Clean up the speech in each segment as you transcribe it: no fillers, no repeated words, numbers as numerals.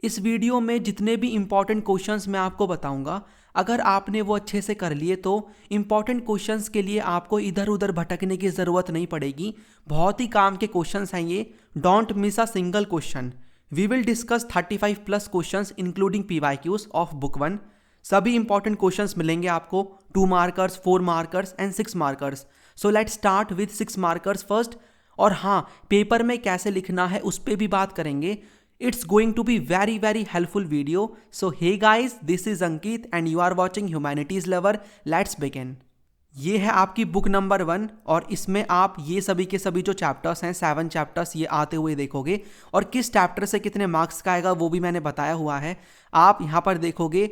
इस वीडियो में जितने भी इंपॉर्टेंट क्वेश्चंस मैं आपको बताऊंगा, अगर आपने वो अच्छे से कर लिए तो इंपॉर्टेंट क्वेश्चंस के लिए आपको इधर उधर भटकने की ज़रूरत नहीं पड़ेगी। बहुत ही काम के क्वेश्चंस हैं ये। Don't miss a single question. We will discuss 35 plus questions including PYQs of book 1। सभी इंपॉर्टेंट क्वेश्चंस मिलेंगे आपको, 2 markers, 4 markers and 6 markers. So let's start with 6 markers first. और हाँ, पेपर में कैसे लिखना है उस पर भी बात करेंगे। It's going to be very helpful video. So hey guys, this is Ankit and you are watching Humanities Lover. Let's begin. ये है आपकी बुक नंबर 1 और इसमें आप ये सभी के सभी जो चैप्टर्स हैं, 7 चैप्टर्स ये आते हुए देखोगे। और किस चैप्टर से कितने मार्क्स का आएगा वो भी मैंने बताया हुआ है। आप यहाँ पर देखोगे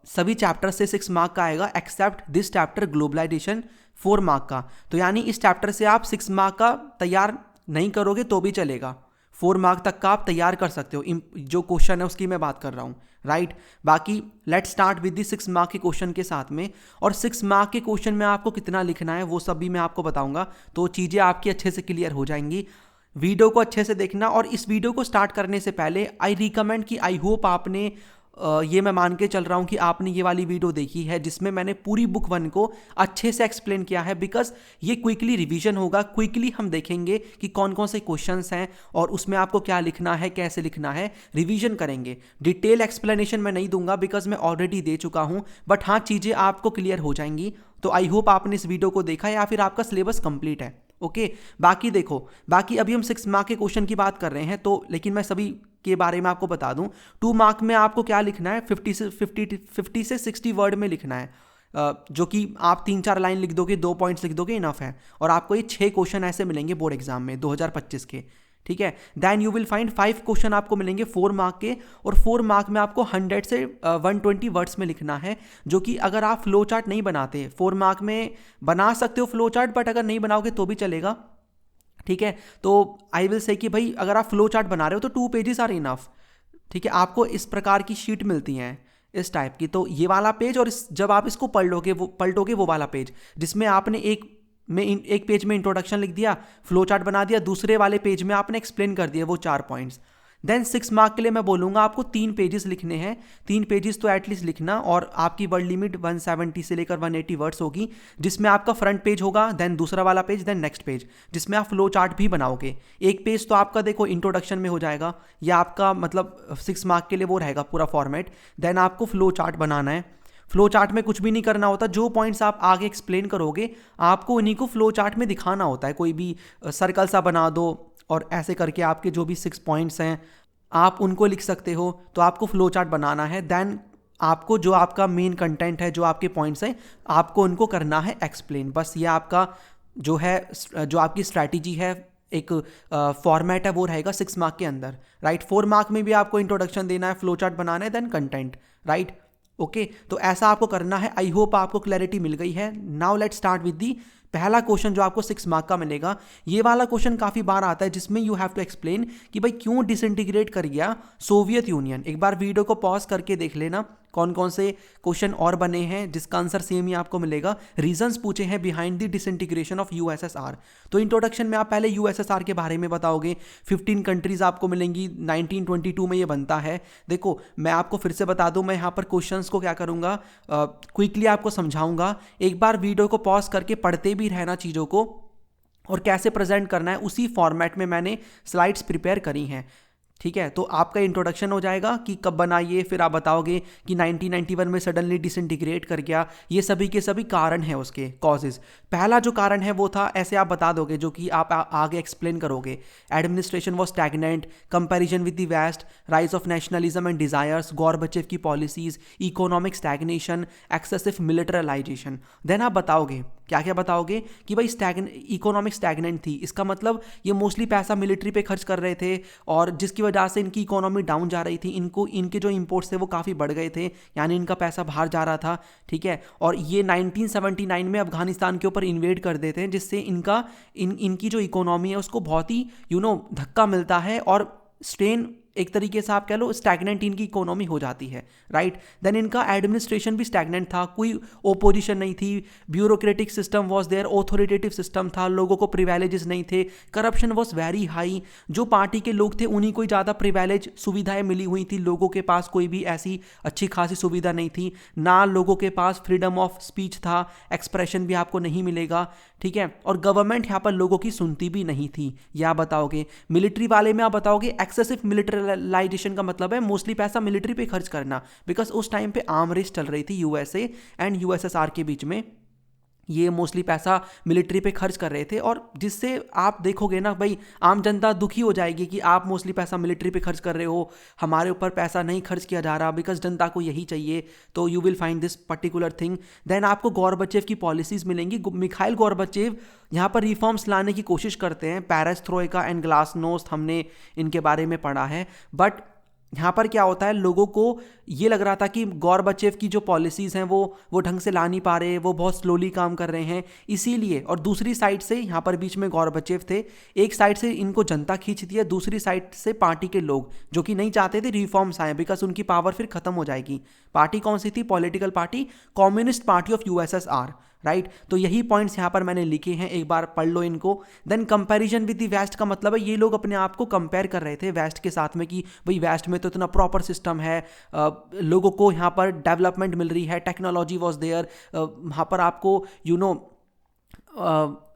सभी चैप्टर से 6 मार्क का आएगा except this chapter globalisation 4 mark का। तो यानी इस चैप्टर से आप 6 मार्क का तैयार नहीं करोगे तो भी चलेगा, 4 मार्क तक का आप तैयार कर सकते हो। जो क्वेश्चन है उसकी मैं बात कर रहा हूँ, राइट। बाकी let's start with the 6 mark के क्वेश्चन के साथ में। और 6 मार्क के क्वेश्चन में आपको कितना लिखना है वो सब भी मैं आपको बताऊंगा, तो चीज़ें आपकी अच्छे से क्लियर हो जाएंगी। वीडियो को अच्छे से देखना। और इस वीडियो को स्टार्ट करने से पहले आई रिकमेंड कि आई होप आपने ये मैं मान के चल रहा हूँ कि आपने ये वाली वीडियो देखी है जिसमें मैंने पूरी बुक 1 को अच्छे से एक्सप्लेन किया है, बिकॉज ये क्विकली रिवीजन होगा। क्विकली हम देखेंगे कि कौन कौन से क्वेश्चंस हैं और उसमें आपको क्या लिखना है, कैसे लिखना है, रिवीजन करेंगे। डिटेल एक्सप्लेनेशन मैं नहीं दूंगा बिकॉज मैं ऑलरेडी दे चुका हूँ, बट हाँ, चीज़ें आपको क्लियर हो जाएंगी। तो आई होप आपने इस वीडियो को देखा या फिर आपका सिलेबस कंप्लीट है। ओके, बाकी देखो, बाकी अभी हम 6 मार्क के क्वेश्चन की बात कर रहे हैं, तो लेकिन मैं सभी के बारे में आपको बता दूं। 2 मार्क में आपको क्या लिखना है, 50 से 60 वर्ड में लिखना है, जो कि आप 3-4 लाइन लिख दोगे, 2 पॉइंट्स लिख दोगे, इनफ है। और आपको ये 6 क्वेश्चन ऐसे मिलेंगे बोर्ड एग्जाम में 2025 के, ठीक है। Then you will find 5 question आपको मिलेंगे 4 मार्क के, और 4 मार्क में आपको 100 से 120 वर्ड्स में लिखना है। जो कि अगर आप फ्लो चार्ट नहीं बनाते, 4 मार्क में बना सकते हो फ्लो चार्ट, बट अगर नहीं बनाओगे तो भी चलेगा, ठीक है। तो आई विल से कि भाई अगर आप फ्लो चार्ट बना रहे हो तो 2 पेजेस आर इनफ, ठीक है। आपको इस प्रकार की शीट मिलती हैं इस टाइप की, तो ये वाला पेज और जब आप इसको पलटोगे वो वाला पेज जिसमें आपने एक पेज में इंट्रोडक्शन लिख दिया, फ्लो चार्ट बना दिया, दूसरे वाले पेज में आपने एक्सप्लेन कर दिया वो 4 पॉइंट्स। देन 6 मार्क के लिए मैं बोलूँगा आपको 3 पेजेस लिखने हैं, 3 पेजेस तो एटलीस्ट लिखना। और आपकी वर्ड लिमिट 170 से लेकर 180 वर्ड्स होगी, जिसमें आपका फ्रंट पेज होगा, देन दूसरा वाला पेज, देन नेक्स्ट पेज जिसमें आप फ्लो चार्ट भी बनाओगे। एक पेज तो आपका देखो इंट्रोडक्शन में हो जाएगा, या आपका मतलब 6 मार्क के लिए वो रहेगा पूरा फॉर्मेट। देन आपको फ्लो चार्ट बनाना है। फ्लो चार्ट में कुछ भी नहीं करना होता, जो पॉइंट्स आप आगे एक्सप्लेन करोगे आपको उन्हीं को फ्लो चार्ट में दिखाना होता है। कोई भी सर्कल सा बना दो और ऐसे करके आपके जो भी 6 पॉइंट्स हैं आप उनको लिख सकते हो, तो आपको फ्लो चार्ट बनाना है। देन आपको जो आपका मेन कंटेंट है, जो आपके पॉइंट्स हैं, आपको उनको करना है एक्सप्लेन। बस ये आपका जो है, जो आपकी स्ट्रैटेजी है, एक फॉर्मेट है, वो रहेगा 6 मार्क के अंदर, राइट। 4 मार्क में भी आपको इंट्रोडक्शन देना है, फ्लो चार्ट बनाना है, देन कंटेंट, राइट। ओके, तो ऐसा आपको करना है। आई होप आपको क्लैरिटी मिल गई है। Now let's start with the पहला क्वेश्चन जो आपको 6 मार्क का मिलेगा। ये वाला क्वेश्चन काफ़ी बार आता है जिसमें यू हैव टू एक्सप्लेन कि भाई क्यों डिसइंटीग्रेट कर गया सोवियत यूनियन। एक बार वीडियो को पॉज करके देख लेना कौन कौन से क्वेश्चन और बने हैं जिसका आंसर सेम ही आपको मिलेगा। रीजंस पूछे हैं behind the disintegration of USSR। तो इंट्रोडक्शन में आप पहले USSR के बारे में बताओगे। 15 कंट्रीज आपको मिलेंगी, 1922 में ये बनता है। देखो मैं आपको फिर से बता दूं, मैं यहाँ पर क्वेश्चंस को क्या करूँगा, क्विकली आपको समझाऊंगा। एक बार वीडियो को पॉज करके पढ़ते भी रहना चीज़ों को, और कैसे प्रेजेंट करना है उसी फॉर्मेट में मैंने स्लाइड्स प्रिपेयर करी हैं, ठीक है। तो आपका इंट्रोडक्शन हो जाएगा कि कब बनाइए, फिर आप बताओगे कि 1991 में सडनली डिसइंटीग्रेट कर गया। ये सभी के सभी कारण हैं, उसके कॉजेज। पहला जो कारण है वो था, ऐसे आप बता दोगे, जो कि आप आगे एक्सप्लेन करोगे। Administration was stagnant, comparison with the west, rise of nationalism and desires, Gorbachev की policies, economic stagnation, excessive militarisation. Then आप बताओगे, क्या क्या बताओगे कि भाई इकोनॉमिक स्टैग्नेंट थी, इसका मतलब ये मोस्टली पैसा मिलिट्री पे खर्च कर रहे थे, और जिसकी वजह से इनकी इकोनॉमी डाउन जा रही थी। इनके जो इंपोर्ट्स थे वो काफ़ी बढ़ गए थे, यानी इनका पैसा बाहर जा रहा था, ठीक है। और ये 1979 में अफगानिस्तान के ऊपर इन्वेड कर देते हैं, जिससे इनकी जो इकोनॉमी है उसको बहुत ही धक्का मिलता है, और स्ट्रेन एक तरीके से आप कह लो स्टैग्नेंट इनकी इकोनॉमी हो जाती है, राइट। देन इनका एडमिनिस्ट्रेशन भी स्टैग्नेंट था, कोई ओपोजिशन नहीं थी, bureaucratic system was there, authoritative system था, लोगों को प्रिवेलेजेस नहीं थे, करप्शन वॉज वेरी हाई, जो पार्टी के लोग थे उन्हीं को ज़्यादा प्रिवेलेज सुविधाएं मिली हुई थी, लोगों के पास कोई भी ऐसी अच्छी खासी सुविधा नहीं थी, ना लोगों के पास फ्रीडम ऑफ स्पीच था, एक्सप्रेशन भी आपको नहीं मिलेगा, ठीक है। और गवर्नमेंट यहाँ पर लोगों की सुनती भी नहीं थी, यह आप बताओगे। मिलिट्री वाले में आप बताओगे एक्सेसिव मिलिटराइजेशन का मतलब है मोस्टली पैसा मिलिट्री पे खर्च करना, बिकॉज उस टाइम पे आर्म रेस चल रही थी यूएसए एंड यूएसएसआर के बीच में, ये मोस्टली पैसा मिलिट्री पे खर्च कर रहे थे, और जिससे आप देखोगे ना भाई आम जनता दुखी हो जाएगी कि आप मोस्टली पैसा मिलिट्री पे खर्च कर रहे हो, हमारे ऊपर पैसा नहीं खर्च किया जा रहा, बिकॉज जनता को यही चाहिए, तो you will find this particular thing. Then आपको गॉर्बचेव की पॉलिसीज़ मिलेंगी। मिखाइल गॉर्बचेव यहाँ पर रिफॉर्म्स लाने की कोशिश करते हैं, पेरेस्ट्रोइका एंड ग्लासनोस्ट हमने इनके बारे में पढ़ा है, बट यहाँ पर क्या होता है, लोगों को ये लग रहा था कि गॉर्बचेव की जो पॉलिसीज़ हैं वो ढंग से ला नहीं पा रहे, वो बहुत स्लोली काम कर रहे हैं, इसीलिए। और दूसरी साइड से यहाँ पर बीच में गॉर्बचेव थे, एक साइड से इनको जनता खींचती है, दूसरी साइड से पार्टी के लोग जो कि नहीं चाहते थे रिफॉर्म्स आए, बिकॉज उनकी पावर फिर खत्म हो जाएगी। पार्टी कौन सी थी? Political party communist party of USSR, right. तो यही पॉइंट्स यहाँ पर मैंने लिखे हैं, एक बार पढ़ लो इनको। Then comparison with the west का मतलब है ये लोग अपने आप को कंपेयर कर रहे थे वेस्ट के साथ में कि भाई वेस्ट में तो इतना प्रॉपर सिस्टम है, लोगों को यहाँ पर डेवलपमेंट मिल रही है, टेक्नोलॉजी वॉज देयर, वहाँ पर आपको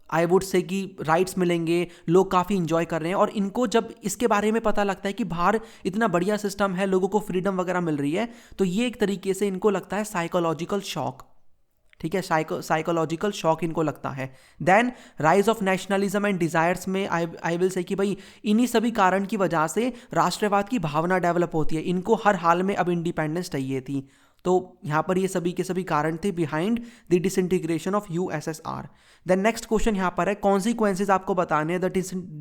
आई वुड से कि राइट्स मिलेंगे, लोग काफ़ी इंजॉय कर रहे हैं। और इनको जब इसके बारे में पता लगता है कि बाहर इतना बढ़िया सिस्टम है, लोगों को फ्रीडम वगैरह मिल रही है, तो ये एक तरीके से इनको लगता है साइकोलॉजिकल शॉक, ठीक है, साइकोलॉजिकल शॉक इनको लगता है। Then rise of nationalism and desires में आई विल से कि भाई इन्हीं सभी कारण की वजह से राष्ट्रवाद की भावना डेवलप होती है, इनको हर हाल में अब इंडिपेंडेंस चाहिए थी। तो यहाँ पर ये सभी के सभी कारण थे behind the disintegration of USSR. Then next question यहाँ पर है, कॉन्सिक्वेंसेज आपको बताने हैं। The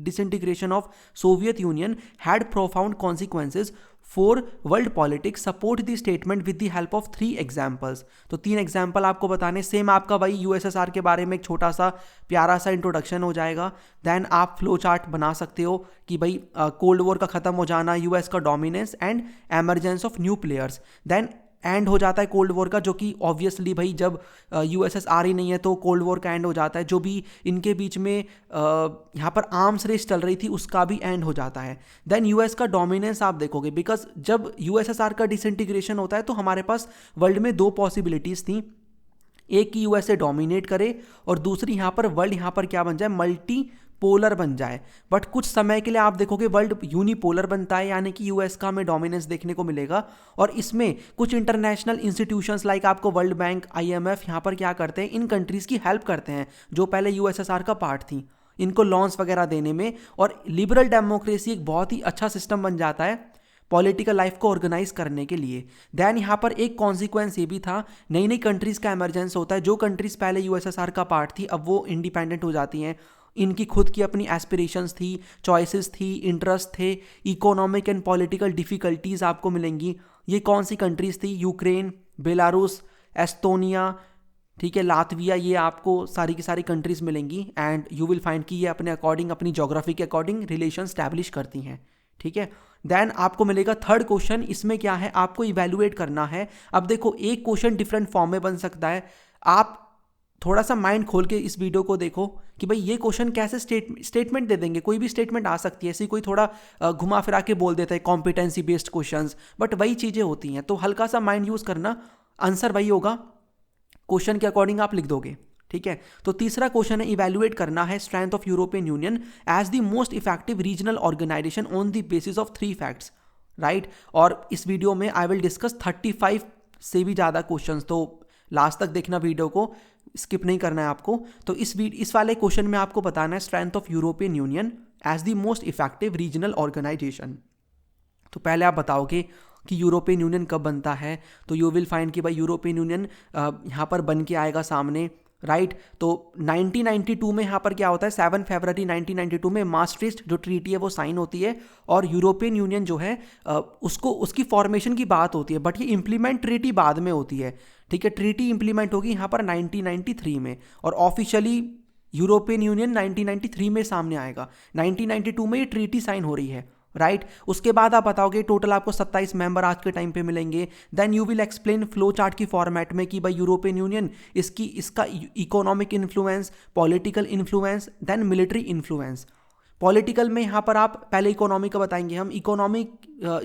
disintegration of Soviet Union had profound consequences for world politics, support the statement with the help of 3 examples. तो 3 एग्जाम्पल आपको बताने, सेम आपका वही यूएसएसआर के बारे में एक छोटा सा प्यारा सा इंट्रोडक्शन हो जाएगा। देन आप फ्लो चार्ट बना सकते हो कि भाई कोल्ड वॉर का खत्म हो जाना, यूएस का dominance and emergence of new players. Then end हो जाता है कोल्ड वॉर का, जो कि ऑब्वियसली भाई जब यूएसएसआर ही नहीं है तो कोल्ड वॉर का एंड हो जाता है, जो भी इनके बीच में यहाँ पर आर्म्स रेस चल रही थी उसका भी एंड हो जाता है। देन यूएस का डोमिनेंस आप देखोगे, बिकॉज जब यूएसएसआर का डिसइंटीग्रेशन होता है तो हमारे पास वर्ल्ड में 2 पॉसिबिलिटीज़ थी, एक कि यूएसए डोमिनेट करे और दूसरी यहाँ पर वर्ल्ड यहाँ पर क्या बन जाए, मल्टी पोलर बन जाए। बट कुछ समय के लिए आप देखोगे वर्ल्ड यूनिपोलर बनता है, यानी कि यूएस का हमें डोमिनेंस देखने को मिलेगा। और इसमें कुछ इंटरनेशनल इंस्टीट्यूशंस लाइक आपको वर्ल्ड बैंक, आईएमएफ यहाँ पर क्या करते हैं, इन कंट्रीज़ की हेल्प करते हैं जो पहले यूएसएसआर का पार्ट थी, इनको लॉन्स वगैरह देने में। और लिबरल डेमोक्रेसी एक बहुत ही अच्छा सिस्टम बन जाता है पॉलिटिकल लाइफ को ऑर्गेनाइज करने के लिए। देन यहाँ पर एक कॉन्सिक्वेंस ये भी था, नई नई कंट्रीज़ का एमरजेंस होता है, जो कंट्रीज़ पहले यूएसएसआर का पार्ट थी अब वो इंडिपेंडेंट हो जाती हैं, इनकी खुद की अपनी एस्पिरेशंस थी, चॉइसेस थी, इंटरेस्ट थे, इकोनॉमिक एंड पॉलिटिकल डिफ़िकल्टीज़ आपको मिलेंगी। ये कौन सी कंट्रीज़ थी? यूक्रेन, बेलारूस, एस्टोनिया, ठीक है, लातविया, ये आपको सारी की सारी कंट्रीज़ मिलेंगी। एंड यू विल फाइंड कि ये अपने अकॉर्डिंग, अपनी जोग्राफी के अकॉर्डिंग रिलेशन स्टैब्लिश करती हैं, ठीक है। देन आपको मिलेगा थर्ड क्वेश्चन, इसमें क्या है, आपको इवेल्युएट करना है। अब देखो एक क्वेश्चन डिफरेंट फॉर्म में बन सकता है, आप थोड़ा सा माइंड खोल के इस वीडियो को देखो कि भाई ये क्वेश्चन कैसे स्टेटमेंट दे देंगे, कोई भी स्टेटमेंट आ सकती है, ऐसी कोई थोड़ा घुमा फिरा के बोल देता है कॉम्पिटेंसी बेस्ड क्वेश्चंस, बट वही चीज़ें होती हैं, तो हल्का सा माइंड यूज़ करना, आंसर वही होगा, क्वेश्चन के अकॉर्डिंग आप लिख दोगे, ठीक है। तो तीसरा क्वेश्चन है, इवेल्युएट करना है strength of European Union as the most effective regional organisation on the basis of 3 facts, right. और इस वीडियो में आई विल डिस्कस 35 से भी ज़्यादा क्वेश्चंस, तो लास्ट तक देखना वीडियो को, स्किप नहीं करना है आपको। तो इस वाले क्वेश्चन में आपको बताना है strength of European Union as the most effective regional organisation. तो पहले आप बताओगे कि यूरोपियन यूनियन कब बनता है, तो यू विल फाइंड कि भाई यूरोपियन यूनियन यहाँ पर बन के आएगा सामने, राइट। तो 1992 में यहाँ पर क्या होता है, 7 फरवरी 1992 में मास्ट्रिस्ट जो ट्रीटी है वो साइन होती है, और यूरोपियन यूनियन जो है उसकी फॉर्मेशन की बात होती है, बट ये इम्प्लीमेंट ट्रीटी बाद में होती है, ठीक है। ट्रीटी इंप्लीमेंट होगी यहाँ पर 1993 में, और ऑफिशियली यूरोपियन यूनियन 1993 में सामने आएगा। 1992 में ये ट्रीटी साइन हो रही है, राइट। उसके बाद आप बताओगे टोटल आपको 27 मेंबर आज के टाइम पे मिलेंगे। Then you will explain flow chart की फॉर्मेट में कि भाई यूरोपियन यूनियन इसका economic influence, political influence, then military influence. Political में यहाँ पर आप पहले इकोनॉमी का बताएंगे हम। इकोनॉमिक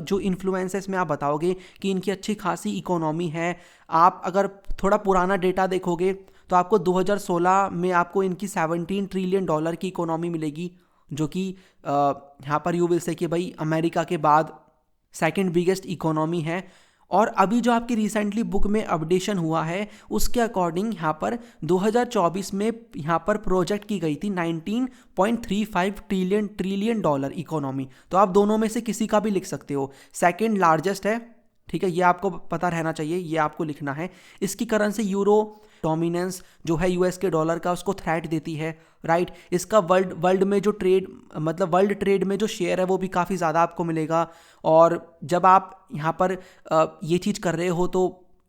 जो इन्फ्लुएंस है इसमें आप बताओगे कि इनकी अच्छी खासी इकोनॉमी है। आप अगर थोड़ा पुराना डेटा देखोगे तो आपको 2016 में आपको इनकी $17 ट्रिलियन की इकोनॉमी मिलेगी, जो कि यहाँ पर यू विल से कि भाई अमेरिका के बाद सेकंड बिगेस्ट इकोनॉमी है। और अभी जो आपकी रिसेंटली बुक में अपडेशन हुआ है उसके अकॉर्डिंग यहाँ पर 2024 में यहाँ पर प्रोजेक्ट की गई थी 19.35 ट्रिलियन इकोनॉमी। तो आप दोनों में से किसी का भी लिख सकते हो। सेकंड लार्जेस्ट है, ठीक है, ये आपको पता रहना चाहिए, ये आपको लिखना है। इसकी करेंसी यूरो डोमिनेंस जो है यूएस के डॉलर का उसको थ्रेट देती है, राइट। इसका वर्ल्ड में जो ट्रेड मतलब वर्ल्ड ट्रेड में जो शेयर है वो भी काफ़ी ज़्यादा आपको मिलेगा। और जब आप यहाँ पर ये चीज़ कर रहे हो तो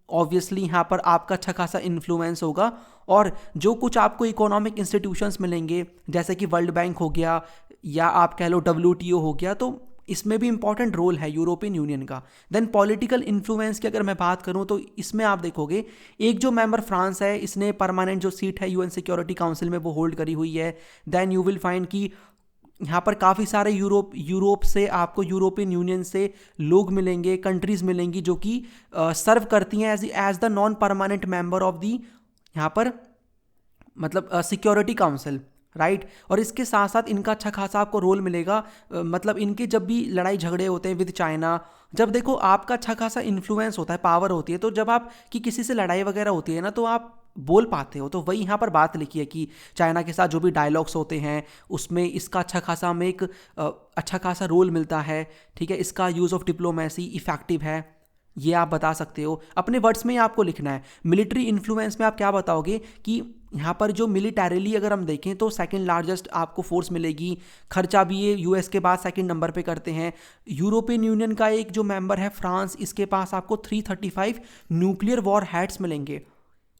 ऑब्वियसली यहाँ पर आपका अच्छा खासा इन्फ्लुएंस होगा। और जो कुछ आपको इकोनॉमिक इंस्टीट्यूशंस मिलेंगे जैसे कि वर्ल्ड बैंक हो गया या आप कह लो WTO हो गया, तो इसमें भी इंपॉर्टेंट रोल है यूरोपियन यूनियन का। देन पॉलिटिकल इन्फ्लुएंस की अगर मैं बात करूं तो इसमें आप देखोगे एक जो मेंबर फ्रांस है, इसने परमानेंट जो सीट है यूएन सिक्योरिटी काउंसिल में वो होल्ड करी हुई है। देन यू विल फाइंड कि यहाँ पर काफ़ी सारे यूरोप से आपको यूरोपियन यूनियन से लोग मिलेंगे, कंट्रीज़ मिलेंगी जो कि सर्व करती हैं as the non permanent member of the यहाँ पर मतलब सिक्योरिटी काउंसिल, राइट। और इसके साथ साथ इनका अच्छा खासा आपको रोल मिलेगा। मतलब इनके जब भी लड़ाई झगड़े होते हैं विद चाइना, जब देखो आपका अच्छा खासा इन्फ्लुएंस होता है, पावर होती है, तो जब आप की किसी से लड़ाई वगैरह होती है ना तो आप बोल पाते हो। तो वही यहाँ पर बात लिखी है कि चाइना के साथ जो भी डायलॉग्स होते हैं उसमें इसका अच्छा खासा हमें एक अच्छा खासा रोल मिलता है, ठीक है। इसका यूज़ ऑफ डिप्लोमेसी इफेक्टिव है, ये आप बता सकते हो। अपने वर्ड्स में ही आपको लिखना है। मिलिट्री इन्फ्लुएंस में आप क्या बताओगे कि यहाँ पर जो मिलिटरीली अगर हम देखें तो सेकंड लार्जेस्ट आपको फोर्स मिलेगी। खर्चा भी ये यूएस के बाद सेकंड नंबर पे करते हैं। यूरोपियन यूनियन का एक जो मेंबर है फ्रांस, इसके पास आपको 335 न्यूक्लियर वॉर हेड्स मिलेंगे।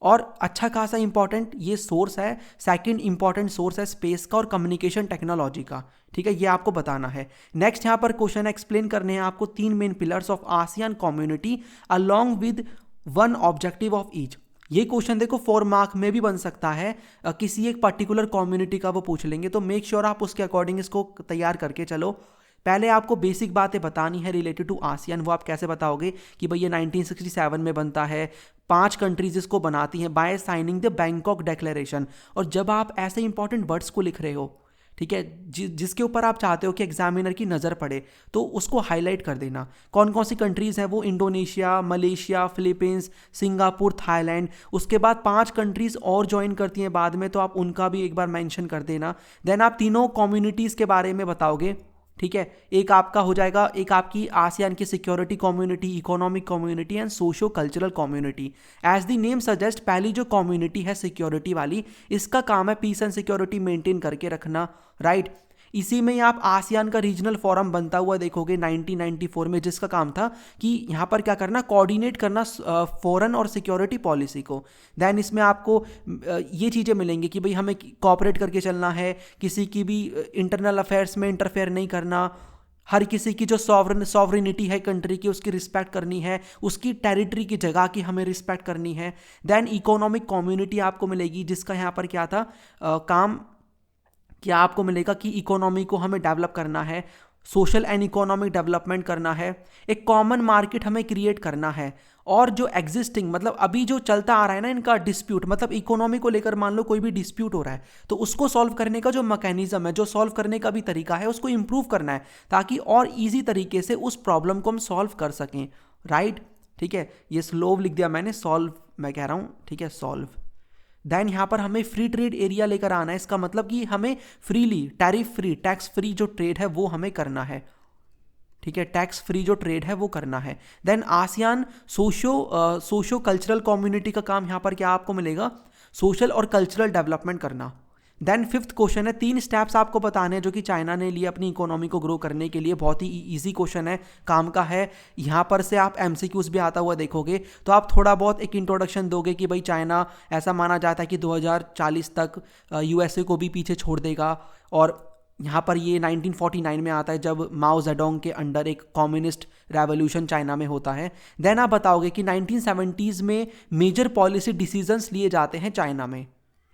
और अच्छा खासा इंपॉर्टेंट ये सोर्स है, सेकंड इंपॉर्टेंट सोर्स है स्पेस का और कम्युनिकेशन टेक्नोलॉजी का, ठीक है, ये आपको बताना है। नेक्स्ट यहाँ पर क्वेश्चन एक्सप्लेन करने हैं आपको 3 main pillars of ASEAN community along with 1 objective of each. ये क्वेश्चन देखो 4 मार्क में भी बन सकता है, किसी एक पर्टिकुलर कम्युनिटी का वो पूछ लेंगे, तो मेक श्योर आप उसके अकॉर्डिंग इसको तैयार करके चलो। पहले आपको बेसिक बातें बतानी है रिलेटेड टू आसियान। वो आप कैसे बताओगे कि भाई ये 1967 में बनता है, 5 कंट्रीज इसको बनाती हैं by signing the Bangkok declaration. और जब आप ऐसे इंपॉर्टेंट वर्ड्स को लिख रहे हो, ठीक है, जिसके ऊपर आप चाहते हो कि एग्जामिनर की नज़र पड़े, तो उसको हाईलाइट कर देना। कौन कौन सी कंट्रीज़ हैं वो, Indonesia, Malaysia, Philippines, Singapore, Thailand. उसके बाद 5 कंट्रीज़ और ज्वाइन करती हैं बाद में, तो आप उनका भी एक बार मेंशन कर देना। देन आप तीनों कम्युनिटीज़ के बारे में बताओगे, ठीक है। एक आपका हो जाएगा, एक आपकी आसियान की security community, economic community and socio cultural community. As the name suggest, पहली जो कम्युनिटी है सिक्योरिटी वाली, इसका काम है पीस एंड सिक्योरिटी मेंटेन करके रखना, राइट। इसी में आप आसियान का रीजनल फोरम बनता हुआ देखोगे 1994 में, जिसका काम था कि यहाँ पर क्या करना, कोऑर्डिनेट करना फॉरेन और सिक्योरिटी पॉलिसी को। देन इसमें आपको ये चीज़ें मिलेंगी कि भाई हमें कोऑपरेट करके चलना है, किसी की भी इंटरनल अफेयर्स में इंटरफेयर नहीं करना, हर किसी की जो सॉवरेनिटी है कंट्री की उसकी रिस्पेक्ट करनी है, उसकी टेरिटरी की जगह की हमें रिस्पेक्ट करनी है। देन इकोनॉमिक कम्युनिटी आपको मिलेगी, जिसका यहाँ पर क्या था काम, क्या आपको मिलेगा कि इकोनॉमी को हमें डेवलप करना है, सोशल एंड इकोनॉमिक डेवलपमेंट करना है, एक कॉमन मार्केट हमें क्रिएट करना है। और जो एग्जिस्टिंग मतलब अभी जो चलता आ रहा है ना इनका डिस्प्यूट, मतलब इकोनॉमी को लेकर मान लो कोई भी डिस्प्यूट हो रहा है, तो उसको सॉल्व करने का जो मैकेनिज्म है, जो सॉल्व करने का भी तरीका है, उसको इंप्रूव करना है ताकि और ईजी तरीके से उस प्रॉब्लम को हम सॉल्व कर सकें, राइट। ठीक है, ये स्लो लिख दिया मैंने, सॉल्व मैं कह रहा हूँ, ठीक है, सॉल्व। देन यहाँ पर हमें फ्री ट्रेड एरिया लेकर आना है, इसका मतलब कि हमें freely, tariff free, tax free जो ट्रेड है वो हमें करना है, ठीक है, टैक्स फ्री जो ट्रेड है वो करना है। Then ASEAN socio cultural community का काम यहाँ पर क्या आपको मिलेगा, सोशल और कल्चरल डेवलपमेंट करना। देन 5th क्वेश्चन है, 3 स्टेप्स आपको बताने हैं जो कि चाइना ने लिए अपनी इकोनॉमी को ग्रो करने के लिए। बहुत ही इजी क्वेश्चन है, काम का है। यहाँ पर से आप MCQs भी आता हुआ देखोगे, तो आप थोड़ा बहुत एक इंट्रोडक्शन दोगे कि भाई चाइना ऐसा माना जाता है कि 2040 तक USA को भी पीछे छोड़ देगा और यहाँ पर ये 1949 में आता है जब माओ जेडोंग के अंडर एक कम्युनिस्ट रेवोल्यूशन चाइना में होता है। देन आप बताओगे कि 1970s में मेजर पॉलिसी डिसीजंस लिए जाते हैं चाइना में।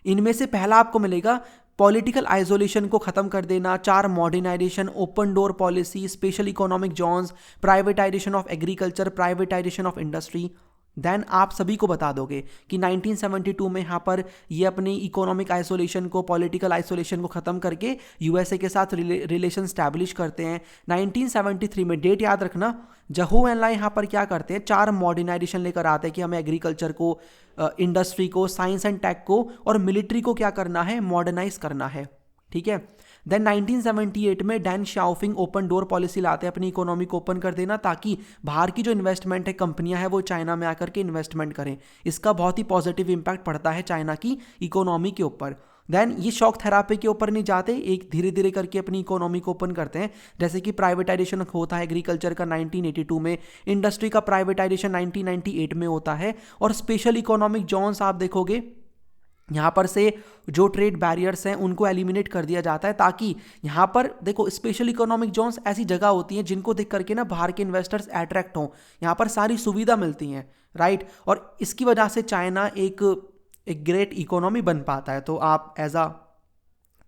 इनमें से पहला आपको मिलेगा पॉलिटिकल आइसोलेशन को ख़त्म कर देना, 4 modernisation, open door policy, special economic zones, privatisation of agriculture, privatisation of industry. Then आप सभी को बता दोगे कि 1972 में यहाँ पर ये अपनी इकोनॉमिक आइसोलेशन को, पॉलिटिकल आइसोलेशन को ख़त्म करके यूएसए के साथ रिलेशन स्टैब्लिश करते हैं। 1973 में, डेट याद रखना, जहू एनलाई यहाँ पर क्या करते हैं, 4 मॉडर्नाइजेशन लेकर आते हैं कि हमें एग्रीकल्चर को, इंडस्ट्री को, साइंस एंड टेक को और मिलिट्री को क्या करना है, मॉडर्नाइज करना है। ठीक है। देन 1978 में Deng Xiaoping open door policy लाते हैं, अपनी इकोनॉमी को ओपन कर देना ताकि बाहर की जो इन्वेस्टमेंट है, कंपनियां हैं, वो चाइना में आकर के इन्वेस्टमेंट करें। इसका बहुत ही पॉजिटिव इंपैक्ट पड़ता है चाइना की इकोनॉमी के ऊपर। देन ये शॉक थेरापी के ऊपर नहीं जाते, एक धीरे धीरे करके अपनी इकोनॉमी को ओपन करते हैं। जैसे कि प्राइवेटाइजेशन होता है एग्रीकल्चर का 1982 में, इंडस्ट्री का प्राइवेटाइजेशन 1998 में होता है, और स्पेशल इकोनॉमिक जोन्स आप देखोगे यहाँ पर से जो ट्रेड बैरियर्स हैं उनको एलिमिनेट कर दिया जाता है, ताकि यहाँ पर देखो स्पेशल इकोनॉमिक जोन्स ऐसी जगह होती हैं जिनको देख करके ना बाहर के इन्वेस्टर्स अट्रैक्ट हों, यहाँ पर सारी सुविधा मिलती हैं, राइट। और इसकी वजह से चाइना एक ग्रेट इकोनॉमी बन पाता है। तो आप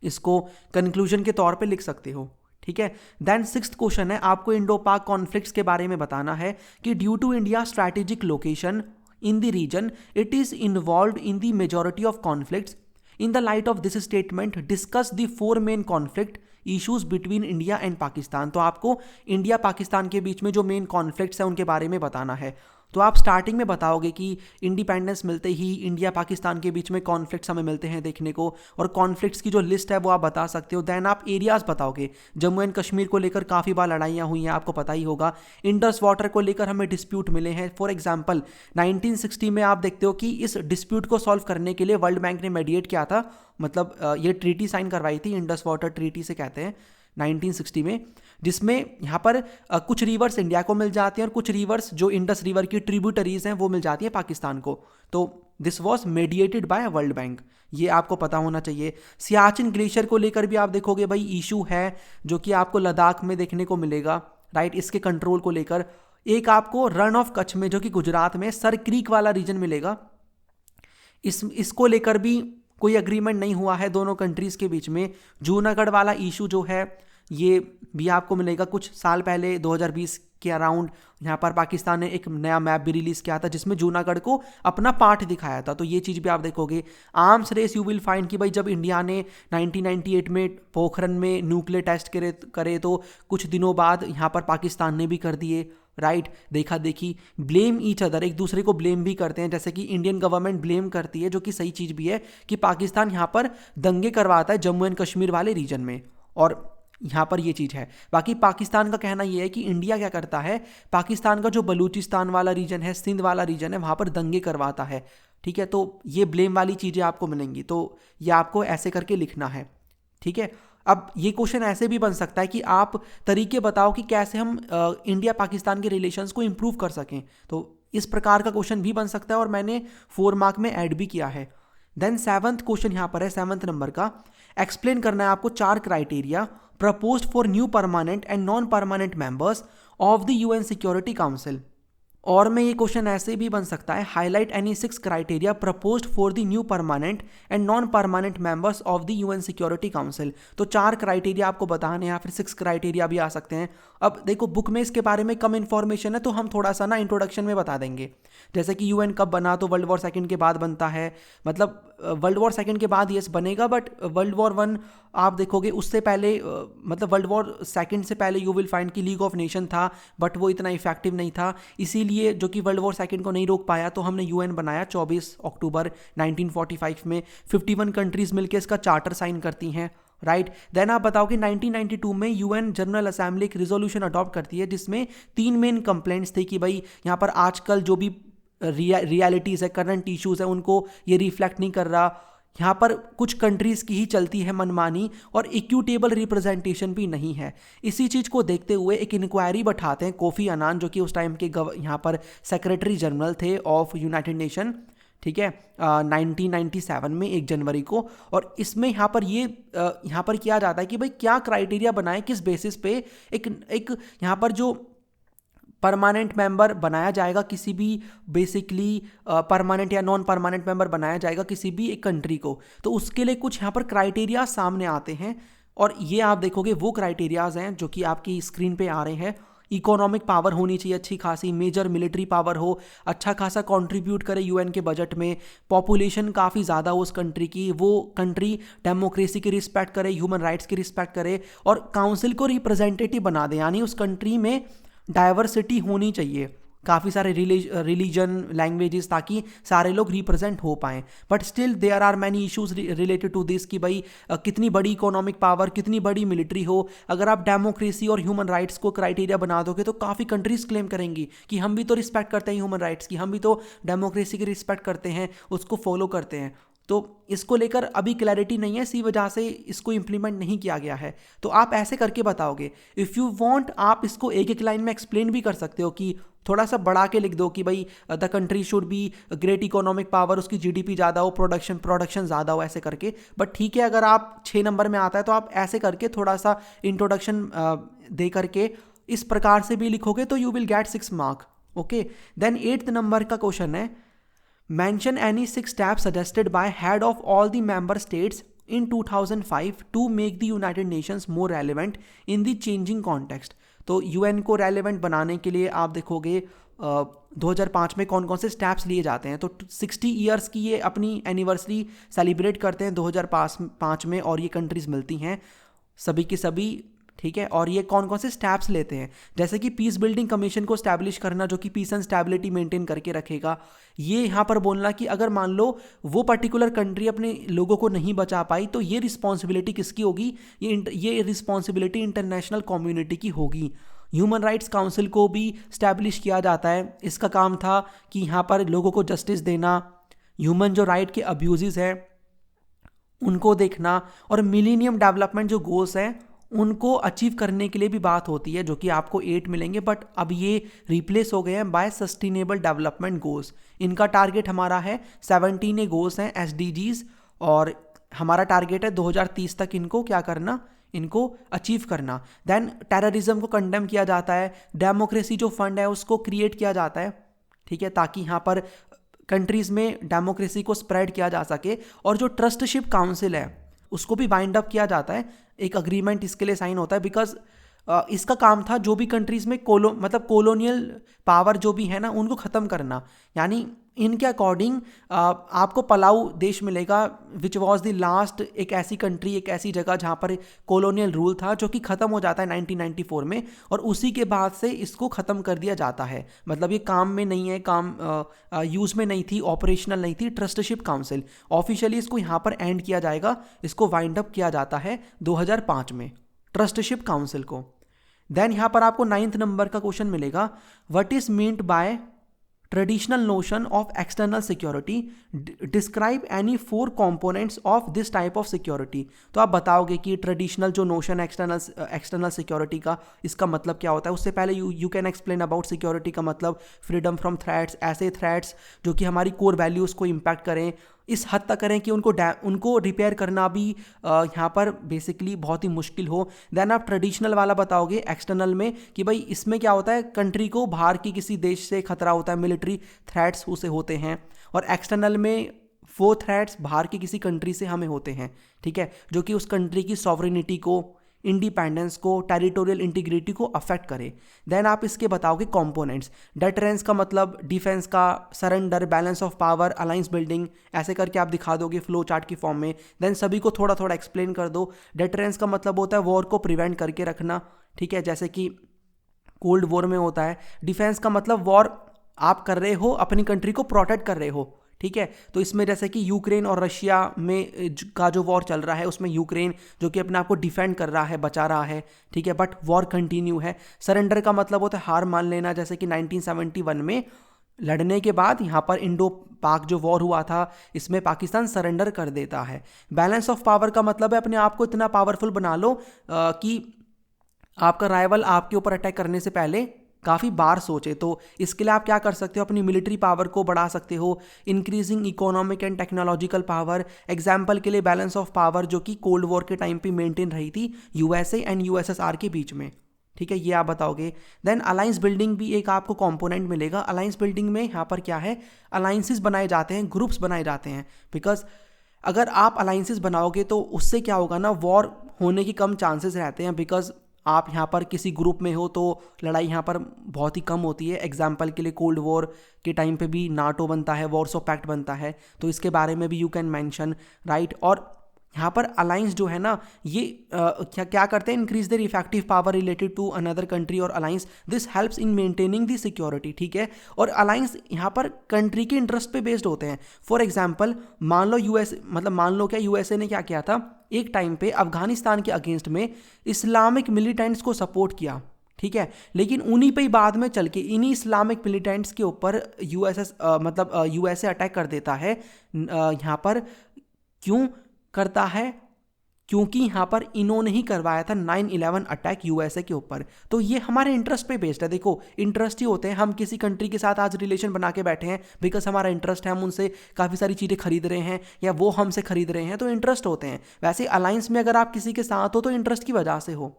इसको कंक्लूजन के तौर पे लिख सकते हो। ठीक है। देन 6th क्वेश्चन है, आपको इंडो पाक कॉन्फ्लिक्ट्स के बारे में बताना है कि due to India strategic location in the region, it is involved in the majority of conflicts. In the light of this statement, discuss the 4 main conflict issues between India and Pakistan. तो आपको India Pakistan के बीच में जो main conflicts हैं उनके बारे में बताना है। तो आप स्टार्टिंग में बताओगे कि इंडिपेंडेंस मिलते ही इंडिया पाकिस्तान के बीच में कॉन्फ्लिक्ट्स हमें मिलते हैं देखने को, और कॉन्फ्लिक्ट्स की जो लिस्ट है वो आप बता सकते हो। देन आप एरियाज बताओगे, जम्मू एंड कश्मीर को लेकर काफ़ी बार लड़ाइयाँ हुई हैं, आपको पता ही होगा। इंडस वाटर को लेकर हमें डिस्प्यूट मिले हैं। फॉर एग्जाम्पल 1960 में आप देखते हो कि इस डिस्प्यूट को सॉल्व करने के लिए वर्ल्ड बैंक ने मेडिएट किया था, मतलब ये ट्रीटी साइन करवाई थी, इंडस वाटर ट्रीटी से कहते हैं 1960 में, जिसमें यहाँ पर कुछ रिवर्स इंडिया को मिल जाते हैं और कुछ रिवर्स जो इंडस रिवर की ट्रिब्यूटरीज हैं वो मिल जाती हैं पाकिस्तान को। तो this was mediated bye world bank, ये आपको पता होना चाहिए। सियाचिन ग्लेशियर को लेकर भी आप देखोगे भाई इशू है जो कि आपको लद्दाख में देखने को मिलेगा, राइट, इसके कंट्रोल को लेकर। एक आपको रन ऑफ कच्छ में जो कि गुजरात में सर क्रीक वाला रीजन मिलेगा, इसको लेकर भी कोई एग्रीमेंट नहीं हुआ है दोनों कंट्रीज के बीच में। जूनागढ़ वाला इशू जो है ये भी आपको मिलेगा। कुछ साल पहले 2020 के अराउंड यहाँ पर पाकिस्तान ने एक नया मैप भी रिलीज़ किया था जिसमें जूनागढ़ को अपना पार्ट दिखाया था, तो ये चीज़ भी आप देखोगे। Arms race you will find कि भाई जब इंडिया ने 1998 में पोखरन में न्यूक्लियर टेस्ट करे तो कुछ दिनों बाद यहाँ पर पाकिस्तान ने भी कर दिए, राइट। देखा देखी, ब्लेम ईच अदर, एक दूसरे को ब्लेम भी करते हैं, जैसे कि इंडियन गवर्नमेंट ब्लेम करती है, जो कि सही चीज़ भी है, कि पाकिस्तान यहाँ पर दंगे करवाता है जम्मू एंड कश्मीर वाले रीजन में, और यहाँ पर ये चीज़ है। बाकी पाकिस्तान का कहना ये है कि इंडिया क्या करता है, पाकिस्तान का जो बलूचिस्तान वाला रीजन है, सिंध वाला रीजन है, वहाँ पर दंगे करवाता है। ठीक है, तो ये ब्लेम वाली चीज़ें आपको मिलेंगी, तो ये आपको ऐसे करके लिखना है। ठीक है। अब ये क्वेश्चन ऐसे भी बन सकता है कि आप तरीके बताओ कि कैसे हम इंडिया पाकिस्तान के रिलेशंस को इम्प्रूव कर सकें, तो इस प्रकार का क्वेश्चन भी बन सकता है, और मैंने 4 मार्क में ऐड भी किया है। देन 7th क्वेश्चन यहाँ पर है, 7th नंबर का, एक्सप्लेन करना है आपको 4 criteria proposed for new permanent and non-permanent members of the UN Security Council। और में ये क्वेश्चन ऐसे भी बन सकता है, highlight any 6 criteria proposed for the new permanent and non permanent members of the UN security council. तो 4 criteria आपको बताने हैं, या फिर 6 क्राइटेरिया भी आ सकते हैं। अब देखो बुक में इसके बारे में कम इन्फॉर्मेशन है, तो हम थोड़ा सा ना इंट्रोडक्शन में बता देंगे। जैसे कि यूएन कब बना, तो वर्ल्ड वॉर सेकंड के बाद बनता है, मतलब वर्ल्ड वॉर सेकंड के बाद यस बनेगा, बट वर्ल्ड वॉर 1 आप देखोगे उससे पहले, मतलब वर्ल्ड वॉर सेकंड से पहले यू विल फाइंड कि लीग ऑफ नेशन था, बट वो इतना इफेक्टिव नहीं था, इसीलिए जो कि वर्ल्ड वॉर सेकंड को नहीं रोक पाया, तो हमने यूएन बनाया 24 अक्टूबर 1945 में। 51 कंट्रीज मिलकर इसका चार्टर साइन करती हैं, राइट। देन आप बताओ कि 1992 में यूएन जनरल असेंबली एक रिजोल्यूशन अडॉप्ट करती है जिसमें 3 मेन कंप्लेंट्स थे कि भाई यहाँ पर आजकल जो भी रियलिटीज़ है, करंट इश्यूज़ है, उनको ये रिफ्लेक्ट नहीं कर रहा, यहाँ पर कुछ कंट्रीज़ की ही चलती है मनमानी, और इक्विटेबल रिप्रेजेंटेशन भी नहीं है। इसी चीज़ को देखते हुए एक इंक्वायरी बैठाते हैं कोफी अनान, जो कि उस टाइम के यहाँ पर सेक्रेटरी जनरल थे ऑफ यूनाइटेड नेशन, ठीक है, 1997 में 1 जनवरी को। और इसमें यहाँ पर किया जाता है कि भाई क्या क्राइटेरिया बनाए, किस बेसिस पे एक यहाँ पर जो परमानेंट मेंबर बनाया जाएगा किसी भी बेसिकली परमानेंट या नॉन परमानेंट मेंबर बनाया जाएगा किसी भी एक कंट्री को, तो उसके लिए कुछ यहाँ पर क्राइटेरिया सामने आते हैं। और ये आप देखोगे वो क्राइटेरियाज हैं जो कि आपकी स्क्रीन पे आ रहे हैं। इकोनॉमिक पावर होनी चाहिए अच्छी खासी, मेजर मिलिट्री पावर हो, अच्छा खासा कंट्रीब्यूट करे यूएन के बजट में, पॉपुलेशन काफ़ी ज़्यादा हो उस कंट्री की, वो कंट्री डेमोक्रेसी की रिस्पेक्ट करे, ह्यूमन राइट्स की रिस्पेक्ट करे, और काउंसिल को रिप्रेजेंटेटिव बना दे, यानी उस कंट्री में डाइवर्सिटी होनी चाहिए, काफ़ी सारे रिलीजन लैंग्वेजेस, ताकि सारे लोग रिप्रेजेंट हो पाएँ। But still there are many issues related to this कि भाई कितनी बड़ी इकोनॉमिक पावर, कितनी बड़ी मिलिट्री हो। अगर आप डेमोक्रेसी और ह्यूमन राइट्स को क्राइटेरिया बना दोगे तो काफ़ी कंट्रीज क्लेम करेंगी कि हम भी तो रिस्पेक्ट करते हैं ह्यूमन राइट्स की, हम भी तो डेमोक्रेसी की रिस्पेक्ट करते हैं, उसको फॉलो करते हैं। तो इसको लेकर अभी क्लैरिटी नहीं है, इसी वजह से इसको इम्प्लीमेंट नहीं किया गया है। तो आप ऐसे करके बताओगे, इफ़ यू वांट आप इसको एक एक लाइन में एक्सप्लेन भी कर सकते हो कि थोड़ा सा बढ़ा के लिख दो कि भाई the country should be great economic power, उसकी जीडीपी ज़्यादा हो, प्रोडक्शन ज़्यादा हो, ऐसे करके। बट ठीक है, अगर आप 6 नंबर में आता है तो आप ऐसे करके थोड़ा सा इंट्रोडक्शन दे करके इस प्रकार से भी लिखोगे तो you will get 6 mark. Okay, then 8th number का क्वेश्चन है, mention any 6 steps suggested by head of all the member states in 2005 to make the United Nations more relevant in the changing context। तो UN को relevant बनाने के लिए आप देखोगे 2005 में कौन कौन से स्टेप्स लिए जाते हैं। तो 60 ईयर्स की ये अपनी एनिवर्सरी सेलिब्रेट करते हैं 2005 में, और ये कंट्रीज मिलती हैं सभी की सभी, ठीक है। और ये कौन कौन से स्टेप्स लेते हैं, जैसे कि पीस बिल्डिंग कमीशन को स्टैब्लिश करना जो कि पीस एंड स्टेबिलिटी मेंटेन करके रखेगा। ये यहाँ पर बोलना कि अगर मान लो वो पर्टिकुलर कंट्री अपने लोगों को नहीं बचा पाई तो ये रिस्पॉन्सिबिलिटी किसकी होगी, ये रिस्पॉन्सिबिलिटी इंटरनेशनल कम्युनिटी की होगी। ह्यूमन राइट्स काउंसिल को भी स्टैब्लिश किया जाता है, इसका काम था कि यहाँ पर लोगों को जस्टिस देना, ह्यूमन जो राइट के अब्यूजेस हैं उनको देखना, और मिलीनियम डेवलपमेंट जो गोल्स हैं उनको अचीव करने के लिए भी बात होती है, जो कि आपको 8 मिलेंगे। बट अब ये रिप्लेस हो गए हैं बाय सस्टेनेबल डेवलपमेंट गोल्स। इनका टारगेट हमारा है 17 गोल्स हैं एसडीजीज, और हमारा टारगेट है 2030 तक इनको क्या करना, इनको अचीव करना। देन टेररिज्म को कंडेम किया जाता है, डेमोक्रेसी जो फंड है उसको क्रिएट किया जाता है, ठीक है, ताकि यहाँ पर कंट्रीज में डेमोक्रेसी को स्प्रेड किया जा सके। और जो ट्रस्टशिप काउंसिल है उसको भी वाइंड अप किया जाता है, एक अग्रीमेंट इसके लिए साइन होता है, बिकॉज इसका काम था जो भी कंट्रीज में कोलोनियल पावर जो भी है ना उनको ख़त्म करना। यानी इनके अकॉर्डिंग आपको पलाऊ देश मिलेगा विच वॉज द लास्ट एक ऐसी कंट्री, एक ऐसी जगह जहाँ पर कॉलोनियल रूल था जो कि ख़त्म हो जाता है 1994 में, और उसी के बाद से इसको ख़त्म कर दिया जाता है। मतलब ये काम में नहीं है, काम यूज़ में नहीं थी, ऑपरेशनल नहीं थी। ट्रस्टशिप काउंसिल ऑफिशियली इसको यहाँ पर एंड किया जाएगा, इसको वाइंड अप किया जाता है 2005 में ट्रस्टशिप काउंसिल को। देन यहाँ पर आपको 9th नंबर का क्वेश्चन मिलेगा, what is meant by traditional notion of external security, describe any 4 components of this type of security. तो आप बताओगे कि ट्रेडिशनल जो नोशन एक्सटर्नल सिक्योरिटी का, इसका मतलब क्या होता है। उससे पहले you can explain about security का मतलब फ्रीडम फ्रॉम थ्रेट्स, ऐसे थ्रेट्स जो कि हमारी कोर वैल्यूज़ को इम्पैक्ट करें, इस हद तक करें कि उनको रिपेयर करना भी यहाँ पर बेसिकली बहुत ही मुश्किल हो। देन आप ट्रेडिशनल वाला बताओगे एक्सटर्नल में कि भाई इसमें क्या होता है, कंट्री को बाहर की किसी देश से खतरा होता है, मिलिट्री थ्रेट्स उसे होते हैं, और एक्सटर्नल में वो थ्रेट्स बाहर की किसी कंट्री से हमें होते हैं, ठीक है, जो कि उस कंट्री की सॉवरेनिटी को, इंडिपेंडेंस को, टेरिटोरियल इंटीग्रिटी को अफेक्ट करे। देन आप इसके बताओगे कंपोनेंट्स। डेटरेंस का मतलब डिफेंस का, surrender, balance of power, alliance building, ऐसे करके आप दिखा दोगे फ्लो चार्ट की फॉर्म में। देन सभी को थोड़ा थोड़ा एक्सप्लेन कर दो। डेटरेंस का मतलब होता है वॉर को प्रिवेंट करके रखना, ठीक है, जैसे कि कोल्ड वॉर में होता है। डिफेंस का मतलब वॉर आप कर रहे हो, अपनी कंट्री को प्रोटेक्ट कर रहे हो, ठीक है। तो इसमें जैसे कि यूक्रेन और रशिया में का जो वॉर चल रहा है उसमें यूक्रेन जो कि अपने आप को डिफेंड कर रहा है, बचा रहा है, ठीक है, बट वॉर कंटिन्यू है। सरेंडर का मतलब होता है हार मान लेना, जैसे कि 1971 में लड़ने के बाद यहाँ पर इंडो पाक जो वॉर हुआ था इसमें पाकिस्तान सरेंडर कर देता है। बैलेंस ऑफ पावर का मतलब है अपने आप को इतना पावरफुल बना लो कि आपका राइवल आपके ऊपर अटैक करने से पहले काफ़ी बार सोचे। तो इसके लिए आप क्या कर सकते हो, अपनी मिलिट्री पावर को बढ़ा सकते हो, increasing economic and technological power. Example के लिए बैलेंस ऑफ पावर जो कि कोल्ड वॉर के टाइम पे मेंटेन रही थी यूएसए एंड यूएसएसआर के बीच में, ठीक है, ये आप बताओगे। देन अलायंस बिल्डिंग भी एक आपको कंपोनेंट मिलेगा। अलायंस बिल्डिंग में यहाँ पर क्या है, अलायंसेस बनाए जाते हैं, ग्रुप्स बनाए जाते हैं, बिकॉज अगर आप अलायंसेस बनाओगे तो उससे क्या होगा ना, वॉर होने की कम चांसेस रहते हैं, बिकॉज आप यहाँ पर किसी ग्रुप में हो तो लड़ाई यहाँ पर बहुत ही कम होती है। एग्जाम्पल के लिए कोल्ड वॉर के टाइम पे भी नाटो बनता है, वॉर्सो पैक्ट बनता है, तो इसके बारे में भी यू कैन मेंशन, राइट। और यहाँ पर अलायंस जो है ना, ये क्या क्या करते हैं, increase their effective power related to another country और alliance, this helps in maintaining the security, ठीक है। और अलायंस यहाँ पर कंट्री के इंटरेस्ट पे बेस्ड होते हैं। फॉर एग्जांपल मान लो यूएस, मतलब मान लो क्या यूएसए ने क्या किया था, एक टाइम पे अफगानिस्तान के अगेंस्ट में इस्लामिक मिलिटेंट्स को सपोर्ट किया, ठीक है, लेकिन उन्हीं पे ही बाद में चल के इन्हीं इस्लामिक मिलिटेंट्स के ऊपर यूएसए अटैक कर देता है। यहाँ पर क्यों करता है, क्योंकि यहाँ पर इन्होंने ही करवाया था 9/11 अटैक यूएसए के ऊपर। तो ये हमारे इंटरेस्ट पे बेस्ड है। देखो इंटरेस्ट ही होते हैं, हम किसी कंट्री के साथ आज रिलेशन बना के बैठे हैं बिकॉज हमारा इंटरेस्ट है, हम उनसे काफ़ी सारी चीज़ें खरीद रहे हैं या वो हमसे खरीद रहे हैं, तो इंटरेस्ट होते हैं। वैसे अलायंस में अगर आप किसी के साथ हो तो इंटरेस्ट की वजह से हो,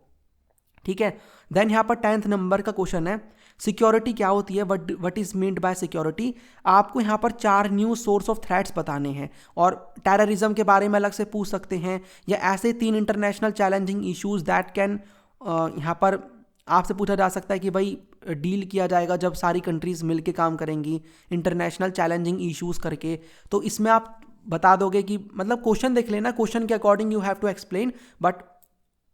ठीक है। देन यहाँ पर 10th नंबर का क्वेश्चन है, सिक्योरिटी क्या होती है, what is meant by security. आपको यहाँ पर 4 न्यू सोर्स ऑफ थ्रेट्स बताने हैं, और टेररिज्म के बारे में अलग से पूछ सकते हैं, या ऐसे 3 international challenging issues that can, यहाँ पर आपसे पूछा जा सकता है कि भाई डील किया जाएगा जब सारी कंट्रीज मिलके काम करेंगी, इंटरनेशनल चैलेंजिंग इश्यूज करके। तो इसमें आप बता दोगे कि, मतलब क्वेश्चन देख लेना, क्वेश्चन के according you have to explain, but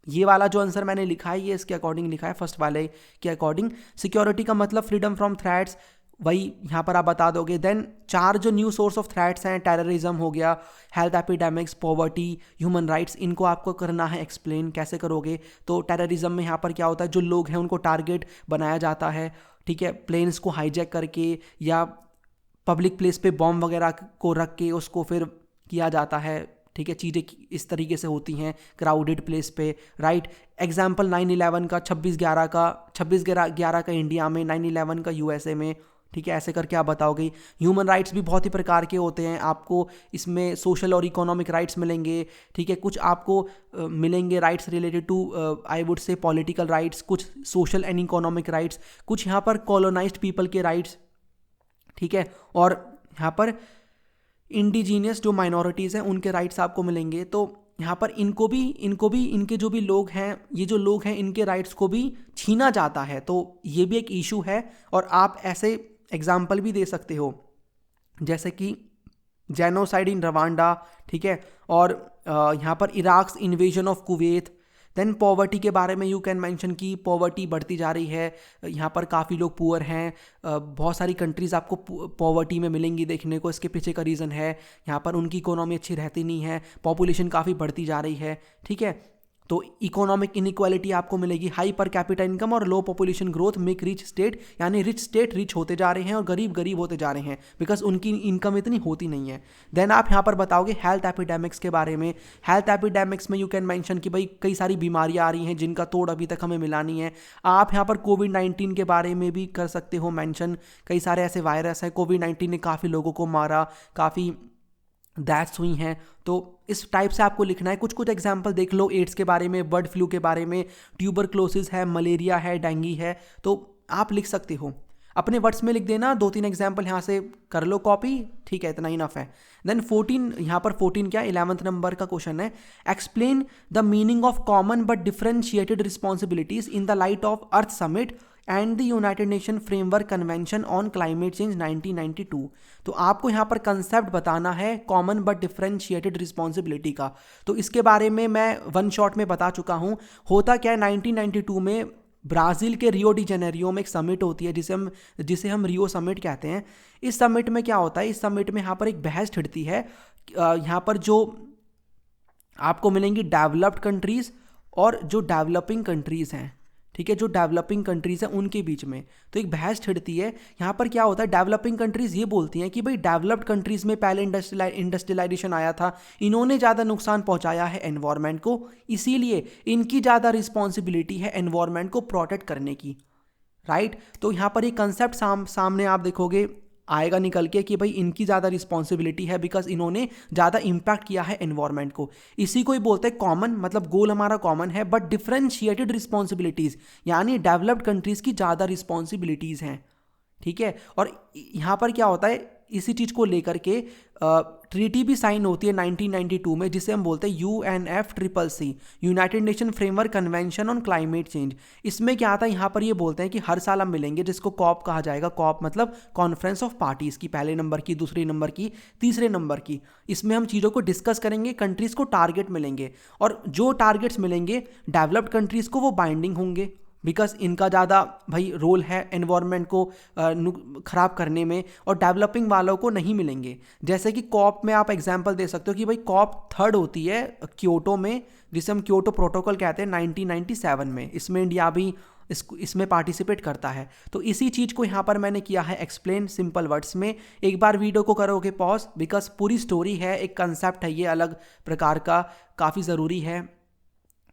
ये वाला जो आंसर मैंने लिखा है ये इसके अकॉर्डिंग लिखा है, फर्स्ट वाले के अकॉर्डिंग। सिक्योरिटी का मतलब फ्रीडम फ्रॉम थ्रेट्स, वही यहाँ पर आप बता दोगे। देन 4 जो न्यू सोर्स ऑफ थ्रेट्स हैं, टेररिज्म हो गया, health epidemics, poverty, human rights, इनको आपको करना है एक्सप्लेन। कैसे करोगे, तो टेररिज्म में यहाँ पर क्या होता है, जो लोग हैं उनको टारगेट बनाया जाता है, ठीक है, प्लेन्स को हाईजैक करके या पब्लिक प्लेस पे बॉम्ब वगैरह को रख के उसको फिर किया जाता है, ठीक है, चीज़ें इस तरीके से होती हैं क्राउडेड प्लेस पे, राइट। एग्जाम्पल 9/11 का, 26/11 का इंडिया में, 9/11 का यूएसए में, ठीक है, ऐसे करके आप बताओगे। ह्यूमन राइट्स भी बहुत ही प्रकार के होते हैं, आपको इसमें सोशल और इकोनॉमिक राइट्स मिलेंगे, ठीक है, कुछ आपको मिलेंगे rights related to I would say political rights, कुछ सोशल एंड इकोनॉमिक राइट्स, कुछ यहाँ पर कॉलोनाइज्ड पीपल के राइट्स, ठीक है, और यहाँ पर इंडिजीनियस जो माइनॉरिटीज़ हैं उनके राइट्स आपको मिलेंगे। तो यहाँ पर इनको भी इनके जो भी लोग हैं, ये जो लोग हैं इनके राइट्स को भी छीना जाता है, तो ये भी एक इशू है। और आप ऐसे एग्जाम्पल भी दे सकते हो जैसे कि जेनोसाइड इन रवांडा, ठीक है, और यहाँ पर Iraq's invasion of Kuwait. Then poverty के बारे में यू कैन मेंशन कि पॉवर्टी बढ़ती जा रही है, यहाँ पर काफ़ी लोग पुअर हैं, बहुत सारी कंट्रीज़ आपको पॉवर्टी में मिलेंगी देखने को। इसके पीछे का रीज़न है यहाँ पर उनकी इकोनॉमी अच्छी रहती नहीं है, पॉपुलेशन काफ़ी बढ़ती जा रही है, ठीक है। तो इकोनॉमिक इनइक्वालिटी आपको मिलेगी, हाई पर कैपिटा इनकम और low population growth make rich state, यानी रिच स्टेट रिच होते जा रहे हैं और गरीब गरीब होते जा रहे हैं बिकॉज उनकी इनकम इतनी होती नहीं है। देन आप यहाँ पर बताओगे हेल्थ एपिडेमिक्स के बारे में। हेल्थ एपिडेमिक्स में यू कैन मेंशन कि भाई कई सारी बीमारियाँ आ रही हैं जिनका तोड़ अभी तक हमें मिला नहीं है। आप यहाँ पर कोविड-19 के बारे में भी कर सकते हो मेंशन, कई सारे ऐसे वायरस हैं, कोविड-19 ने काफ़ी लोगों को मारा, काफ़ी डेथ्स हुई हैं, तो इस टाइप से आपको लिखना है। कुछ कुछ एग्जाम्पल देख लो, एड्स के बारे में, बर्ड फ्लू के बारे में, ट्यूबरक्लोसिस है, मलेरिया है, डेंगू है, तो आप लिख सकते हो। अपने वर्ड्स में लिख देना, 2-3 एग्जाम्पल यहाँ से कर लो कॉपी, ठीक है, इतना इनफ है। देन 14, यहाँ पर 14 क्या, 11th नंबर का क्वेश्चन है, explain the meaning of common but differentiated responsibilities in the light of earth summit and the United nation framework convention on climate change 1992। तो आपको यहाँ पर कंसेप्ट बताना है कॉमन बट डिफरेंशिएटेड रिस्पॉन्सिबिलिटी का। तो इसके बारे में मैं वन शॉट में बता चुका हूँ। होता क्या है, 1992 में ब्राज़ील के रियो डी जेनेरियो में एक समिट होती है जिसे हम रियो समिट कहते हैं। इस समिट में क्या होता है, इस समिट में यहाँ पर एक बहस छिड़ती है, यहाँ पर जो आपको मिलेंगी डेवलप्ड कंट्रीज़ और जो डेवलपिंग कंट्रीज़ हैं, ठीक है, जो डेवलपिंग कंट्रीज़ हैं उनके बीच में तो एक बहस छिड़ती है। यहाँ पर क्या होता है, डेवलपिंग कंट्रीज़ ये बोलती हैं कि भाई डेवलप्ड कंट्रीज़ में पहले इंडस्ट्रियलाइजेशन आया था, इन्होंने ज़्यादा नुकसान पहुँचाया है एनवायरनमेंट को, इसीलिए इनकी ज़्यादा रिस्पॉन्सिबिलिटी है एनवायरनमेंट को प्रोटेक्ट करने की। राइट। तो यहाँ पर एक कंसेप्ट सामने आप देखोगे आएगा निकल के कि भाई इनकी ज़्यादा रिस्पॉन्सिबिलिटी है बिकॉज इन्होंने ज़्यादा इम्पैक्ट किया है एनवायरनमेंट को। इसी को ही बोलते हैं कॉमन, मतलब गोल हमारा कॉमन है बट डिफरेंशिएटेड रिस्पॉन्सिबिलिटीज़, यानी डेवलप्ड कंट्रीज़ की ज़्यादा रिस्पॉन्सिबिलिटीज़ हैं, ठीक है। और यहाँ पर क्या होता है, इसी चीज़ को लेकर के ट्रीटी भी साइन होती है 1992 में, जिसे हम बोलते हैं UNFCCC, United nation framework convention on climate change. इसमें क्या आता है, यहाँ पर ये बोलते हैं कि हर साल हम मिलेंगे, जिसको कॉप कहा जाएगा। कॉप मतलब कॉन्फ्रेंस ऑफ पार्टीज की, पहले नंबर की, दूसरे नंबर की, तीसरे नंबर की। इसमें हम चीज़ों को डिस्कस करेंगे, कंट्रीज़ को टारगेट मिलेंगे, और जो टारगेट्स मिलेंगे डेवलप्ड कंट्रीज़ को वो बाइंडिंग होंगे बिकॉज इनका ज़्यादा भाई रोल है एनवायरनमेंट को ख़राब करने में, और डेवलपिंग वालों को नहीं मिलेंगे। जैसे कि कॉप में आप एग्जांपल दे सकते हो कि भाई कॉप थर्ड होती है क्योटो में, जिसे हम क्योटो प्रोटोकॉल कहते हैं 1997 में। इसमें इंडिया भी इसमें पार्टिसिपेट करता है। तो इसी चीज़ को यहाँ पर मैंने किया है एक्सप्लेन सिंपल वर्ड्स में। एक बार वीडियो को करोगे पॉज, बिकॉज पूरी स्टोरी है, एक कंसेप्ट है ये अलग प्रकार का, काफ़ी ज़रूरी है,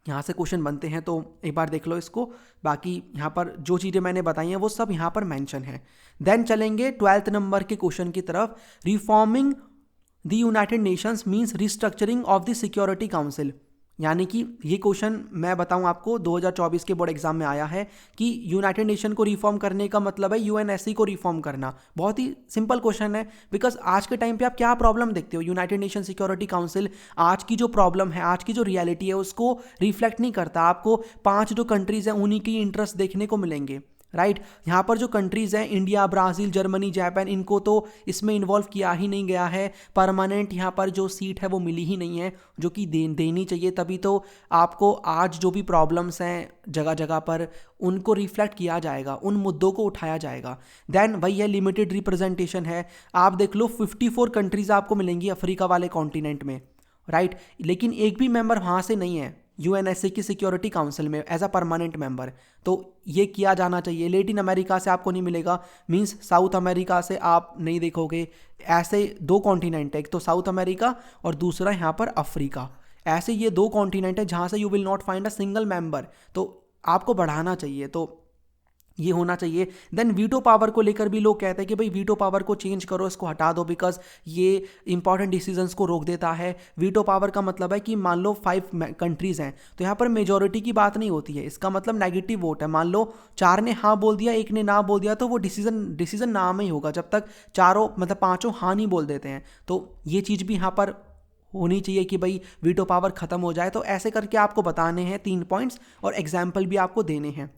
यहाँ से क्वेश्चन बनते हैं, तो एक बार देख लो इसको। बाकी यहाँ पर जो चीज़ें मैंने बताई हैं वो सब यहाँ पर मेंशन है। देन चलेंगे 12th नंबर के क्वेश्चन की तरफ। Reforming the United Nations means restructuring of the security council, यानी कि ये क्वेश्चन मैं बताऊं आपको 2024 के बोर्ड एग्जाम में आया है कि यूनाइटेड नेशन को रिफॉर्म करने का मतलब है UNSC को रिफॉर्म करना। बहुत ही सिंपल क्वेश्चन है, बिकॉज आज के टाइम पे आप क्या प्रॉब्लम देखते हो, यूनाइटेड नेशन सिक्योरिटी काउंसिल आज की जो प्रॉब्लम है, आज की जो रियलिटी है उसको रिफ्लेक्ट नहीं करता। आपको 5 जो कंट्रीज हैं उन्हीं की इंटरेस्ट देखने को मिलेंगे, राइट। यहाँ पर जो कंट्रीज़ हैं इंडिया, ब्राज़ील, जर्मनी, जापान, इनको तो इसमें इन्वॉल्व किया ही नहीं गया है। परमानेंट यहाँ पर जो सीट है वो मिली ही नहीं है, जो कि देनी चाहिए, तभी तो आपको आज जो भी प्रॉब्लम्स हैं जगह जगह पर उनको रिफ्लेक्ट किया जाएगा, उन मुद्दों को उठाया जाएगा। देन वही है लिमिटेड रिप्रेजेंटेशन है। आप देख लो 54 कंट्रीज़ आपको मिलेंगी अफ्रीका वाले कॉन्टिनेंट में, राइट, लेकिन एक भी मेंबर वहाँ से नहीं है UNSC की सिक्योरिटी काउंसिल में एज अ परमानेंट मेंबर। तो ये किया जाना चाहिए। लेटिन अमेरिका से आपको नहीं मिलेगा, मींस साउथ अमेरिका से आप नहीं देखोगे। ऐसे 2 कॉन्टिनेंट है, एक तो साउथ अमेरिका और दूसरा यहाँ पर अफ्रीका। ऐसे ये 2 कॉन्टिनेंट है जहाँ से you will not find a single member. तो आपको बढ़ाना चाहिए, तो ये होना चाहिए। देन वीटो पावर को लेकर भी लोग कहते हैं कि भाई वीटो पावर को चेंज करो, इसको हटा दो, बिकॉज ये इंपॉर्टेंट डिसीजंस को रोक देता है। वीटो पावर का मतलब है कि मान लो 5 कंट्रीज हैं, तो यहाँ पर मेजोरिटी की बात नहीं होती है, इसका मतलब नेगेटिव वोट है। मान लो 4 ने हाँ बोल दिया, 1 ने ना बोल दिया, तो वो डिसीजन ना में ही होगा जब तक चारों मतलब 5 हाँ नहीं बोल देते हैं। तो ये चीज़ भी यहाँ पर होनी चाहिए कि भाई वीटो पावर खत्म हो जाए। तो ऐसे करके आपको बताने हैं 3 पॉइंट्स और एग्जाम्पल भी आपको देने हैं।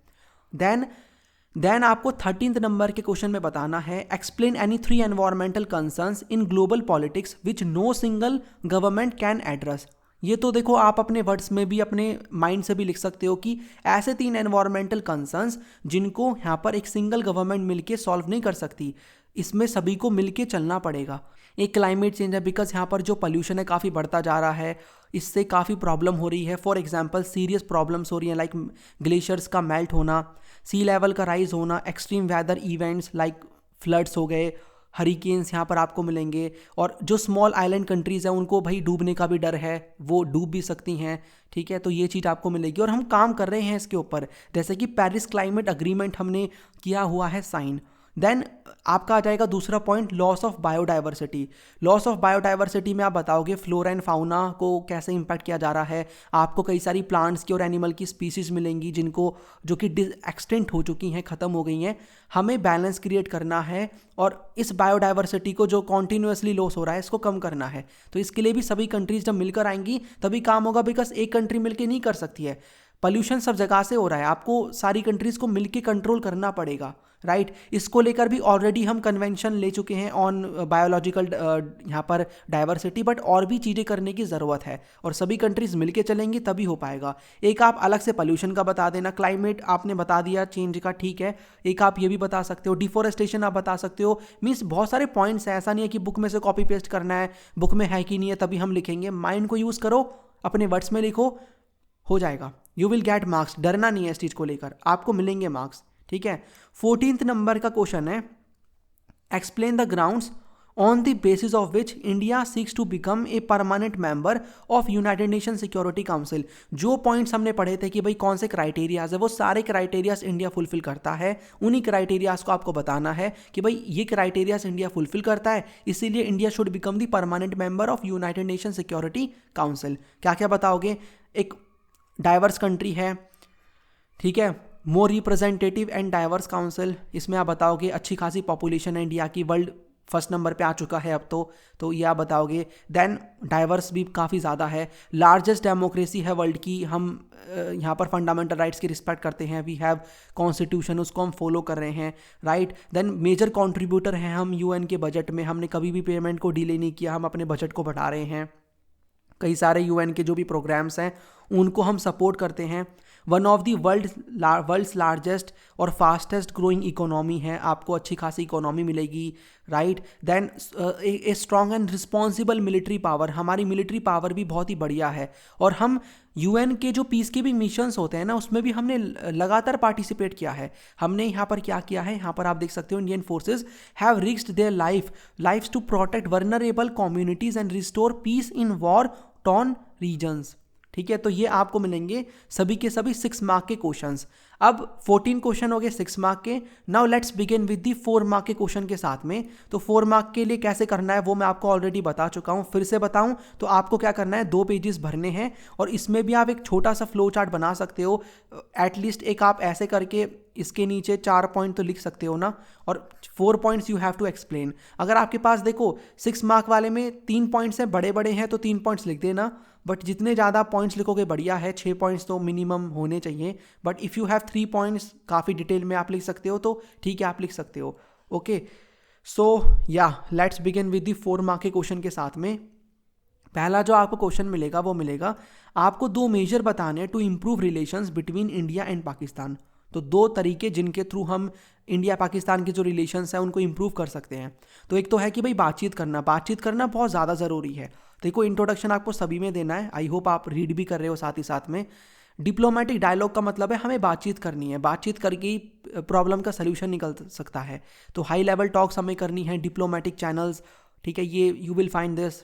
देन आपको 13th नंबर के क्वेश्चन में बताना है explain any 3 environmental concerns in global politics which no single government can address. ये तो देखो आप अपने वर्ड्स में भी अपने माइंड से भी लिख सकते हो कि ऐसे 3 एनवायरमेंटल कंसर्न्स जिनको यहाँ पर एक सिंगल गवर्नमेंट मिलके सॉल्व नहीं कर सकती, इसमें सभी को मिलके चलना पड़ेगा। एक क्लाइमेट चेंज है, बिकॉज यहाँ पर जो पोल्यूशन है काफ़ी बढ़ता जा रहा है, इससे काफ़ी प्रॉब्लम हो रही है। फॉर एग्जांपल सीरियस प्रॉब्लम्स हो रही हैं लाइक ग्लेशियर्स का मेल्ट होना, सी लेवल का राइज होना, extreme weather events like floods हो गए, हरिकेन्स यहाँ पर आपको मिलेंगे। और जो स्मॉल आइलैंड कंट्रीज़ हैं उनको भाई डूबने का भी डर है, वो डूब भी सकती हैं, ठीक है। तो ये चीज़ आपको मिलेगी और हम काम कर रहे हैं इसके ऊपर, जैसे कि पेरिस क्लाइमेट अग्रीमेंट हमने किया हुआ है साइन। देन आपका आ जाएगा दूसरा point loss of biodiversity. Loss of biodiversity में आप बताओगे फ्लोरा एंड फाउना को कैसे इंपैक्ट किया जा रहा है। आपको कई सारी प्लांट्स की और एनिमल की स्पीसीज मिलेंगी जिनको जो कि एक्सटेंट हो चुकी हैं, ख़त्म हो गई हैं। हमें बैलेंस क्रिएट करना है और इस बायोडाइवर्सिटी को जो कॉन्टिन्यूसली लॉस हो रहा है इसको कम करना है। तो इसके लिए भी सभी कंट्रीज जब मिलकर आएंगी तभी काम होगा, बिकॉज एक कंट्री मिलकर नहीं कर सकती है। पोल्यूशन सब जगह से हो रहा है, आपको सारी कंट्रीज को मिलके कंट्रोल करना पड़ेगा, राइट। इसको लेकर भी ऑलरेडी हम कन्वेंशन ले चुके हैं ऑन बायोलॉजिकल यहाँ पर डाइवर्सिटी, बट और भी चीज़ें करने की ज़रूरत है और सभी कंट्रीज मिलके चलेंगी तभी हो पाएगा। एक आप अलग से पोल्यूशन का बता देना, क्लाइमेट आपने बता दिया चेंज का, ठीक है। एक आप ये भी बता सकते हो, डिफोरेस्टेशन आप बता सकते हो। मीन्स बहुत सारे पॉइंट्स हैं, ऐसा नहीं है कि बुक में से कॉपी पेस्ट करना है, बुक में है कि नहीं है तभी हम लिखेंगे। माइंड को यूज़ करो, अपने वर्ड्स में लिखो, हो जाएगा। यू विल गेट मार्क्स, डरना नहीं है इस चीज़ को लेकर, आपको मिलेंगे मार्क्स, ठीक है। 14th नंबर का क्वेश्चन है explain the grounds on the basis of which India seeks to become a permanent member of United Nation Security Council. जो पॉइंट्स हमने पढ़े थे कि भाई कौन से क्राइटेरियाज है, वो सारे क्राइटेरियाज इंडिया फुलफिल करता है। उन्हीं क्राइटेरियाज को आपको बताना है कि भाई ये क्राइटेरियाज इंडिया फुलफिल करता है, इसीलिए India should become the permanent member of United Nation Security council. क्या क्या बताओगे? एक डाइवर्स कंट्री है, ठीक है, मोर रिप्रेजेंटेटिव एंड डाइवर्स काउंसिल, इसमें आप बताओगे अच्छी खासी पॉपुलेशन है इंडिया की, वर्ल्ड फर्स्ट नंबर पे आ चुका है अब तो ये आप बताओगे। देन डाइवर्स भी काफ़ी ज़्यादा है, लार्जेस्ट डेमोक्रेसी है वर्ल्ड की, हम यहाँ पर फंडामेंटल राइट्स की रिस्पेक्ट करते हैं, वी हैव कॉन्स्टिट्यूशन, उसको हम फॉलो कर रहे हैं, राइट। देन मेजर कंट्रीब्यूटर हैं हम यूएन के बजट में, हमने कभी भी पेमेंट को डिले नहीं किया, हम अपने बजट को बढ़ा रहे हैं। कई सारे यूएन के जो भी प्रोग्राम्स हैं उनको हम सपोर्ट करते हैं। One of the world's largest और फास्टेस्ट ग्रोइंग इकोनॉमी है, आपको अच्छी खासी इकोनॉमी मिलेगी, right. Then a strong and responsible military power, हमारी मिलिट्री पावर भी बहुत ही बढ़िया है। और हम यूएन के जो पीस कीपिंग मिशंस होते हैं ना, उसमें भी हमने लगातार पार्टिसिपेट किया है। हमने यहाँ पर क्या किया है, यहाँ पर आप देख सकते हो, Indian forces have risked their lives to protect vulnerable communities and restore peace in war torn regions. ठीक है, तो ये आपको मिलेंगे सभी के सभी 6 मार्क के क्वेश्चंस। अब 14 क्वेश्चन हो गए 6 मार्क के। Now let's begin with the 4 mark के क्वेश्चन के साथ में। तो 4 मार्क के लिए कैसे करना है वो मैं आपको ऑलरेडी बता चुका हूँ, फिर से बताऊँ तो आपको क्या करना है, 2 पेजेस भरने हैं और इसमें भी आप एक छोटा सा फ्लो चार्ट बना सकते हो। एटलीस्ट एक आप ऐसे करके इसके नीचे 4 पॉइंट तो लिख सकते हो ना, और 4 points you have to explain. अगर आपके पास देखो 6 मार्क वाले में 3 पॉइंट्स हैं, बड़े बड़े हैं तो 3 पॉइंट्स लिख देना, बट जितने ज़्यादा पॉइंट्स लिखोगे बढ़िया है, 6 पॉइंट्स तो मिनिमम होने चाहिए। But if you have 3 points, काफ़ी डिटेल में आप लिख सकते हो तो ठीक है, आप लिख सकते हो। ओके, सो या let's begin with the 4 mark के क्वेश्चन के साथ में। पहला जो आपको क्वेश्चन मिलेगा वो मिलेगा, आपको 2 मेजर बताने to improve relations between India and Pakistan. तो 2 तरीके जिनके थ्रू हम इंडिया पाकिस्तान के जो रिलेशंस हैं उनको इम्प्रूव कर सकते हैं। तो एक तो है कि भाई बातचीत करना बहुत ज़्यादा ज़रूरी है। देखो इंट्रोडक्शन आपको सभी में देना है, आई होप आप रीड भी कर रहे हो साथ ही साथ में। डिप्लोमेटिक डायलॉग का मतलब है हमें बातचीत करनी है, बातचीत करके ही प्रॉब्लम का सल्यूशन निकल सकता है। तो हाई लेवल टॉक्स हमें करनी है, डिप्लोमेटिक चैनल्स, ठीक है, ये यू विल फाइंड दिस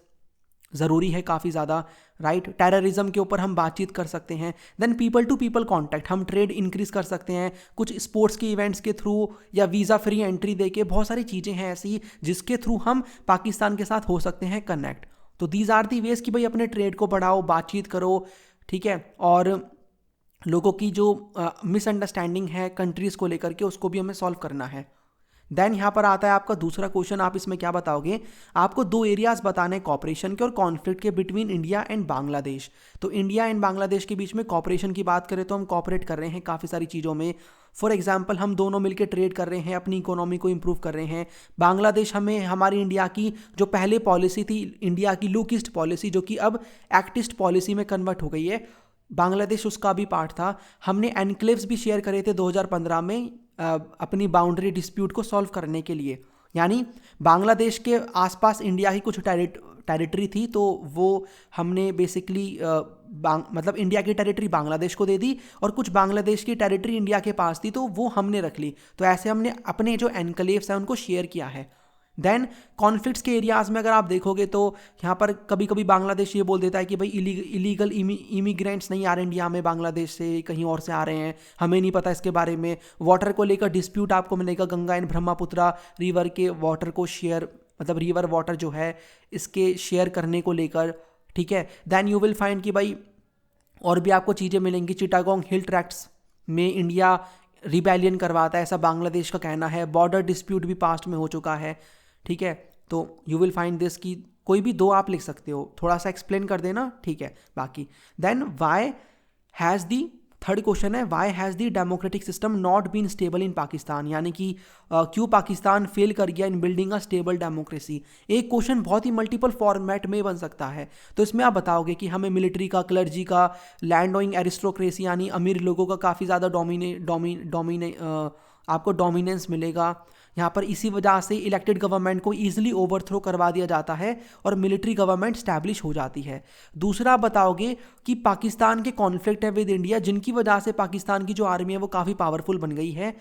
ज़रूरी है काफ़ी ज़्यादा, राइट। टेररिज्म के ऊपर हम बातचीत कर सकते हैं। Then people to people contact, हम ट्रेड इंक्रीज कर सकते हैं कुछ स्पोर्ट्स के इवेंट्स के थ्रू या वीज़ा फ्री एंट्री देके, बहुत सारी चीज़ें हैं ऐसी जिसके थ्रू हम पाकिस्तान के साथ हो सकते हैं कनेक्ट। तो दीज आर दी वेज कि भाई अपने ट्रेड को बढ़ाओ, बातचीत करो, ठीक है, और लोगों की जो मिसअंडरस्टैंडिंग है कंट्रीज़ को लेकर के उसको भी हमें सॉल्व करना है। देन यहाँ पर आता है आपका दूसरा क्वेश्चन, आप इसमें क्या बताओगे, आपको 2 एरियाज बताने कॉपरेशन के और कॉन्फ्लिक्ट के बिटवीन इंडिया एंड बांग्लादेश। तो इंडिया एंड बांग्लादेश के बीच में कॉपरेशन की बात करें तो हम कॉपरेट कर रहे हैं काफ़ी सारी चीज़ों में। फॉर एग्जाम्पल हम दोनों मिलकर ट्रेड कर रहे हैं, अपनी इकोनॉमी को इंप्रूव कर रहे हैं। बांग्लादेश हमें हमारी इंडिया की जो पहले पॉलिसी थी, इंडिया की लूकिस्ट पॉलिसी, जो कि अब एक्टिस्ट पॉलिसी में कन्वर्ट हो गई है, बांग्लादेश उसका भी पार्ट था। हमने एनक्लेव्स भी शेयर करे थे 2015 में अपनी बाउंड्री डिस्प्यूट को सॉल्व करने के लिए। यानी बांग्लादेश के आसपास इंडिया की कुछ टेरिटरी थी, तो वो हमने बेसिकली मतलब इंडिया की टेरिटरी बांग्लादेश को दे दी और कुछ बांग्लादेश की टेरिटरी इंडिया के पास थी तो वो हमने रख ली। तो ऐसे हमने अपने जो एनक्लेव्स हैं उनको शेयर किया है। देन कॉन्फ्लिक्ट्स के एरियाज़ में अगर आप देखोगे तो यहाँ पर कभी कभी बांग्लादेश ये बोल देता है कि भाई इलीगल इमिग्रेंट्स नहीं आ रहे इंडिया में, बांग्लादेश से कहीं और से आ रहे हैं, हमें नहीं पता इसके बारे में। वाटर को लेकर डिस्प्यूट आपको मिलेगा, गंगा एंड ब्रह्मपुत्रा रिवर के वाटर को शेयर, मतलब रिवर वाटर जो है इसके शेयर करने को लेकर, ठीक है। देन यू विल फाइंड कि भाई और भी आपको चीज़ें मिलेंगी। चिटागोंग हिल ट्रैक्ट्स में इंडिया रिबेलियन करवाता है, ऐसा बांग्लादेश का कहना है। बॉर्डर डिस्प्यूट भी पास्ट में हो चुका है, ठीक है। तो यू विल फाइंड दिस कि कोई भी 2 आप लिख सकते हो, थोड़ा सा एक्सप्लेन कर देना, ठीक है। बाकी then why has the, third question है, why has the democratic system not been stable in Pakistan, यानी कि क्यों पाकिस्तान फेल कर गया in building a stable democracy. एक क्वेश्चन बहुत ही मल्टीपल फॉर्मेट में बन सकता है। तो इसमें आप बताओगे कि हमें मिलिट्री का, क्लर्जी का, लैंड ओइंग एरिस्टोक्रेसी यानी अमीर लोगों का काफ़ी ज़्यादा आपको डोमिनेंस मिलेगा यहाँ पर। इसी वजह से इलेक्टेड गवर्नमेंट को ईजिली ओवरथ्रो करवा दिया जाता है और मिलिट्री गवर्नमेंट स्टैब्लिश हो जाती है। दूसरा बताओगे कि पाकिस्तान के कॉन्फ्लिक्ट है विद इंडिया, जिनकी वजह से पाकिस्तान की जो आर्मी है वो काफ़ी पावरफुल बन गई है।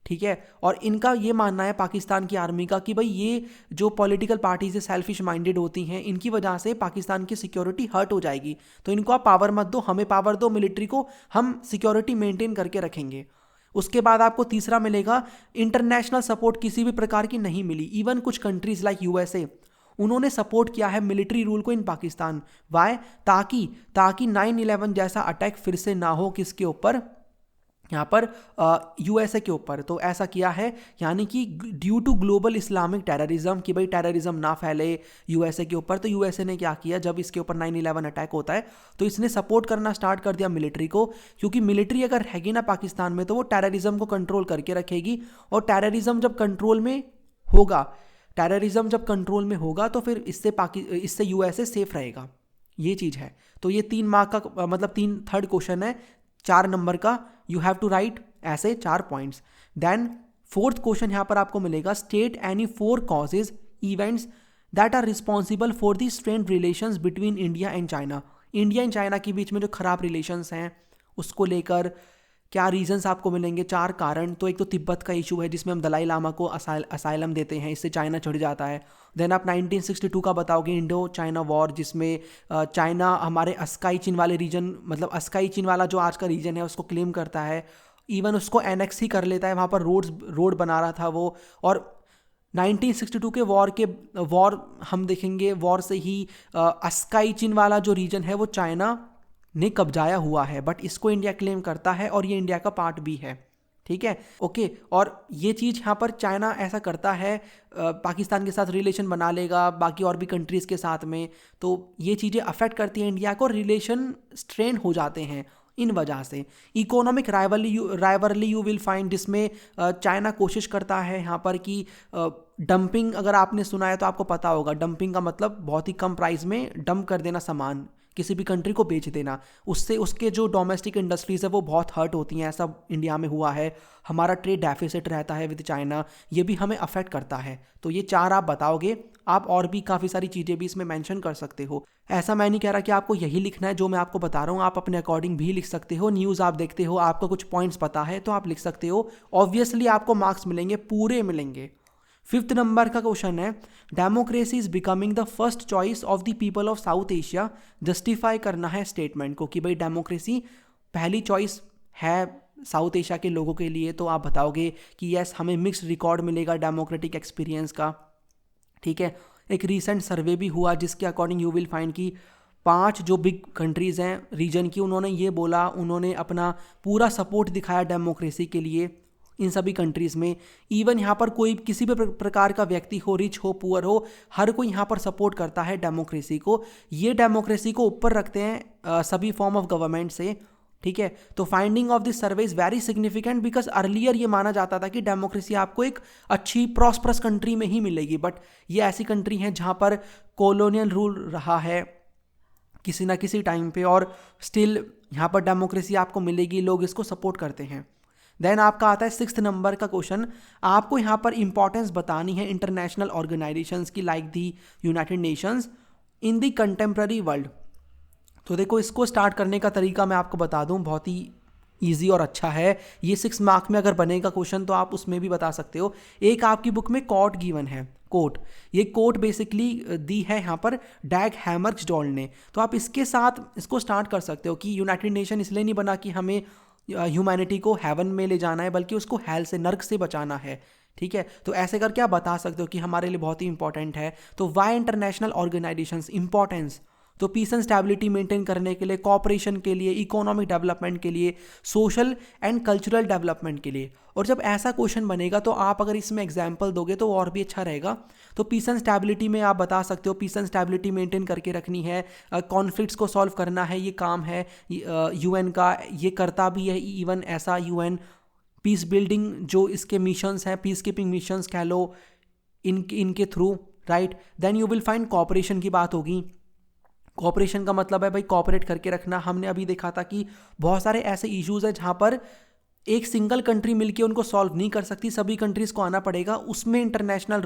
ठीक है। और इनका ये मानना है पाकिस्तान की आर्मी का कि भाई ये जो पॉलिटिकल पार्टीज है सेल्फिश माइंडेड होती हैं, इनकी वजह से पाकिस्तान की सिक्योरिटी हर्ट हो जाएगी, तो इनको आप पावर मत दो, हमें पावर दो, मिलिट्री को हम सिक्योरिटी मेंटेन करके रखेंगे। उसके बाद आपको तीसरा मिलेगा, इंटरनेशनल सपोर्ट किसी भी प्रकार की नहीं मिली। इवन कुछ कंट्रीज लाइक यूएसए, उन्होंने सपोर्ट किया है मिलिट्री रूल को इन पाकिस्तान। वाई? ताकि 9/11 जैसा अटैक फिर से ना हो किसके ऊपर, यहाँ पर यूएसए के ऊपर। तो ऐसा किया है, यानी कि due to global Islamic terrorism, कि भाई टेररिज्म ना फैले यूएसए के ऊपर। तो यूएसए ने क्या किया, जब इसके ऊपर 9/11 अटैक होता है तो इसने सपोर्ट करना स्टार्ट कर दिया मिलिट्री को, क्योंकि मिलिट्री अगर रहेगी ना पाकिस्तान में तो वो टेररिज्म को कंट्रोल करके रखेगी। और टेररिज्म जब कंट्रोल में होगा तो फिर इससे यूएसए सेफ रहेगा। ये चीज़ है। तो ये 3 मार्क का मतलब थर्ड क्वेश्चन है 4 नंबर का, यू हैव टू राइट ऐसे 4 पॉइंट्स। देन फोर्थ क्वेश्चन यहाँ पर आपको मिलेगा, state any 4 causes events that are responsible for the strained relations between India and China. India and China के बीच में जो खराब रिलेशंस हैं उसको लेकर क्या रीजंस आपको मिलेंगे, 4 कारण। तो एक तो तिब्बत का इशू है जिसमें हम दलाई लामा को असाइलम देते हैं, इससे चाइना छिड़ जाता है। देन आप 1962 का बताओगे, इंडो चाइना वॉर, जिसमें चाइना हमारे अस्काई चीन वाले रीजन, मतलब अस्काई चीन वाला जो आज का रीजन है उसको क्लेम करता है, इवन उसको एनेक्स ही कर लेता है, वहाँ पर रोड बना रहा था वो। और 1962 के वॉर हम देखेंगे, वॉर से ही अस्काई चीन वाला जो रीजन है वो चाइना ने कब्जाया हुआ है, बट इसको इंडिया क्लेम करता है और ये इंडिया का पार्ट भी है। ठीक है, ओके। और ये चीज़ यहाँ पर चाइना ऐसा करता है, पाकिस्तान के साथ रिलेशन बना लेगा, बाकी और भी कंट्रीज़ के साथ में, तो ये चीज़ें अफेक्ट करती हैं इंडिया को, रिलेशन स्ट्रेन हो जाते हैं इन वजह से। Economic rivalry you will find, जिसमें चाइना कोशिश करता है यहाँ पर कि डंपिंग, अगर आपने सुना है तो आपको पता होगा, डंपिंग का मतलब बहुत ही कम प्राइस में डंप कर देना सामान, किसी भी कंट्री को बेच देना, उससे उसके जो डोमेस्टिक इंडस्ट्रीज है वो बहुत हर्ट होती हैं। ऐसा इंडिया में हुआ है, हमारा ट्रेड डेफिसिट रहता है विद चाइना, ये भी हमें अफेक्ट करता है। तो ये 4 आप बताओगे, आप और भी काफ़ी सारी चीज़ें भी इसमें मेंशन कर सकते हो। ऐसा मैं नहीं कह रहा कि आपको यही लिखना है जो मैं आपको बता रहा हूँ, आप अपने अकॉर्डिंग भी लिख सकते हो। न्यूज़ आप देखते हो, आपको कुछ पॉइंट्स पता है तो आप लिख सकते हो, ऑब्वियसली आपको मार्क्स मिलेंगे, पूरे मिलेंगे। 5th नंबर का क्वेश्चन है, democracy is becoming the first choice of the people of south Asia. Justify करना है स्टेटमेंट को कि भाई डेमोक्रेसी पहली चॉइस है साउथ एशिया के लोगों के लिए। तो आप बताओगे कि यस, हमें मिक्स्ड रिकॉर्ड मिलेगा डेमोक्रेटिक एक्सपीरियंस का। ठीक है, एक रीसेंट सर्वे भी हुआ जिसके अकॉर्डिंग यू विल फाइंड कि 5 जो बिग कंट्रीज़ हैं रीजन की, उन्होंने ये बोला, उन्होंने अपना पूरा सपोर्ट दिखाया डेमोक्रेसी के लिए इन सभी कंट्रीज़ में। इवन यहाँ पर कोई किसी भी प्रकार का व्यक्ति हो, रिच हो, पुअर हो, हर कोई यहाँ पर सपोर्ट करता है डेमोक्रेसी को। ये डेमोक्रेसी को ऊपर रखते हैं सभी फॉर्म ऑफ गवर्नमेंट से। ठीक है, तो finding of this survey is very significant because earlier ये माना जाता था कि डेमोक्रेसी आपको एक अच्छी प्रॉस्परस कंट्री में ही मिलेगी, बट ये ऐसी कंट्री हैं जहाँ पर कॉलोनियल रूल रहा है किसी ना किसी टाइम पे, और स्टिल यहाँ पर डेमोक्रेसी आपको मिलेगी, लोग इसको सपोर्ट करते हैं। देन आपका आता है 6th नंबर का क्वेश्चन, आपको यहाँ पर इंपॉर्टेंस बतानी है इंटरनेशनल ऑर्गेनाइजेशंस की, like the United Nations in the contemporary world. तो देखो, इसको स्टार्ट करने का तरीका मैं आपको बता दूं, बहुत ही ईजी और अच्छा है। ये 6 मार्क में अगर बनेगा क्वेश्चन तो आप उसमें भी बता सकते हो। एक आपकी बुक में कोट गिवन है, कोट, ये कोट बेसिकली दी है यहाँ पर डैग हैमर्सडॉल्ड ने। तो आप इसके साथ इसको स्टार्ट कर सकते हो कि यूनाइटेड नेशन इसलिए नहीं बना कि हमें ह्यूमैनिटी को हेवन में ले जाना है, बल्कि उसको हेल से, नर्क से बचाना है। ठीक है, तो ऐसे करके आप बता सकते हो कि हमारे लिए बहुत ही इंपॉर्टेंट है। तो वाई इंटरनेशनल ऑर्गेनाइजेशंस इंपॉर्टेंस, तो पीस एंड स्टेबिलिटी मेंटेन करने के लिए, कॉपरेशन के लिए, इकोनॉमिक डेवलपमेंट के लिए, सोशल एंड कल्चरल डेवलपमेंट के लिए। और जब ऐसा क्वेश्चन बनेगा तो आप अगर इसमें एग्जाम्पल दोगे तो और भी अच्छा रहेगा। तो पीस एंड स्टेबिलिटी में आप बता सकते हो, पीस एंड स्टेबिलिटी मेंटेन करके रखनी है, कॉन्फ्लिक्ट्स को सॉल्व करना है, ये काम है यूएन का, ये करता भी है। इवन ऐसा यूएन पीस बिल्डिंग जो इसके मिशंस हैं, पीस कीपिंग मिशंस कह लो, इनके through, right. Then you will find cooperation की बात होगी। कॉपरेशन का मतलब है भाई कोऑपरेट करके रखना। हमने अभी देखा था कि बहुत सारे ऐसे इश्यूज हैं जहाँ पर एक सिंगल कंट्री मिलके उनको सॉल्व नहीं कर सकती, सभी कंट्रीज़ को आना पड़ेगा। उसमें international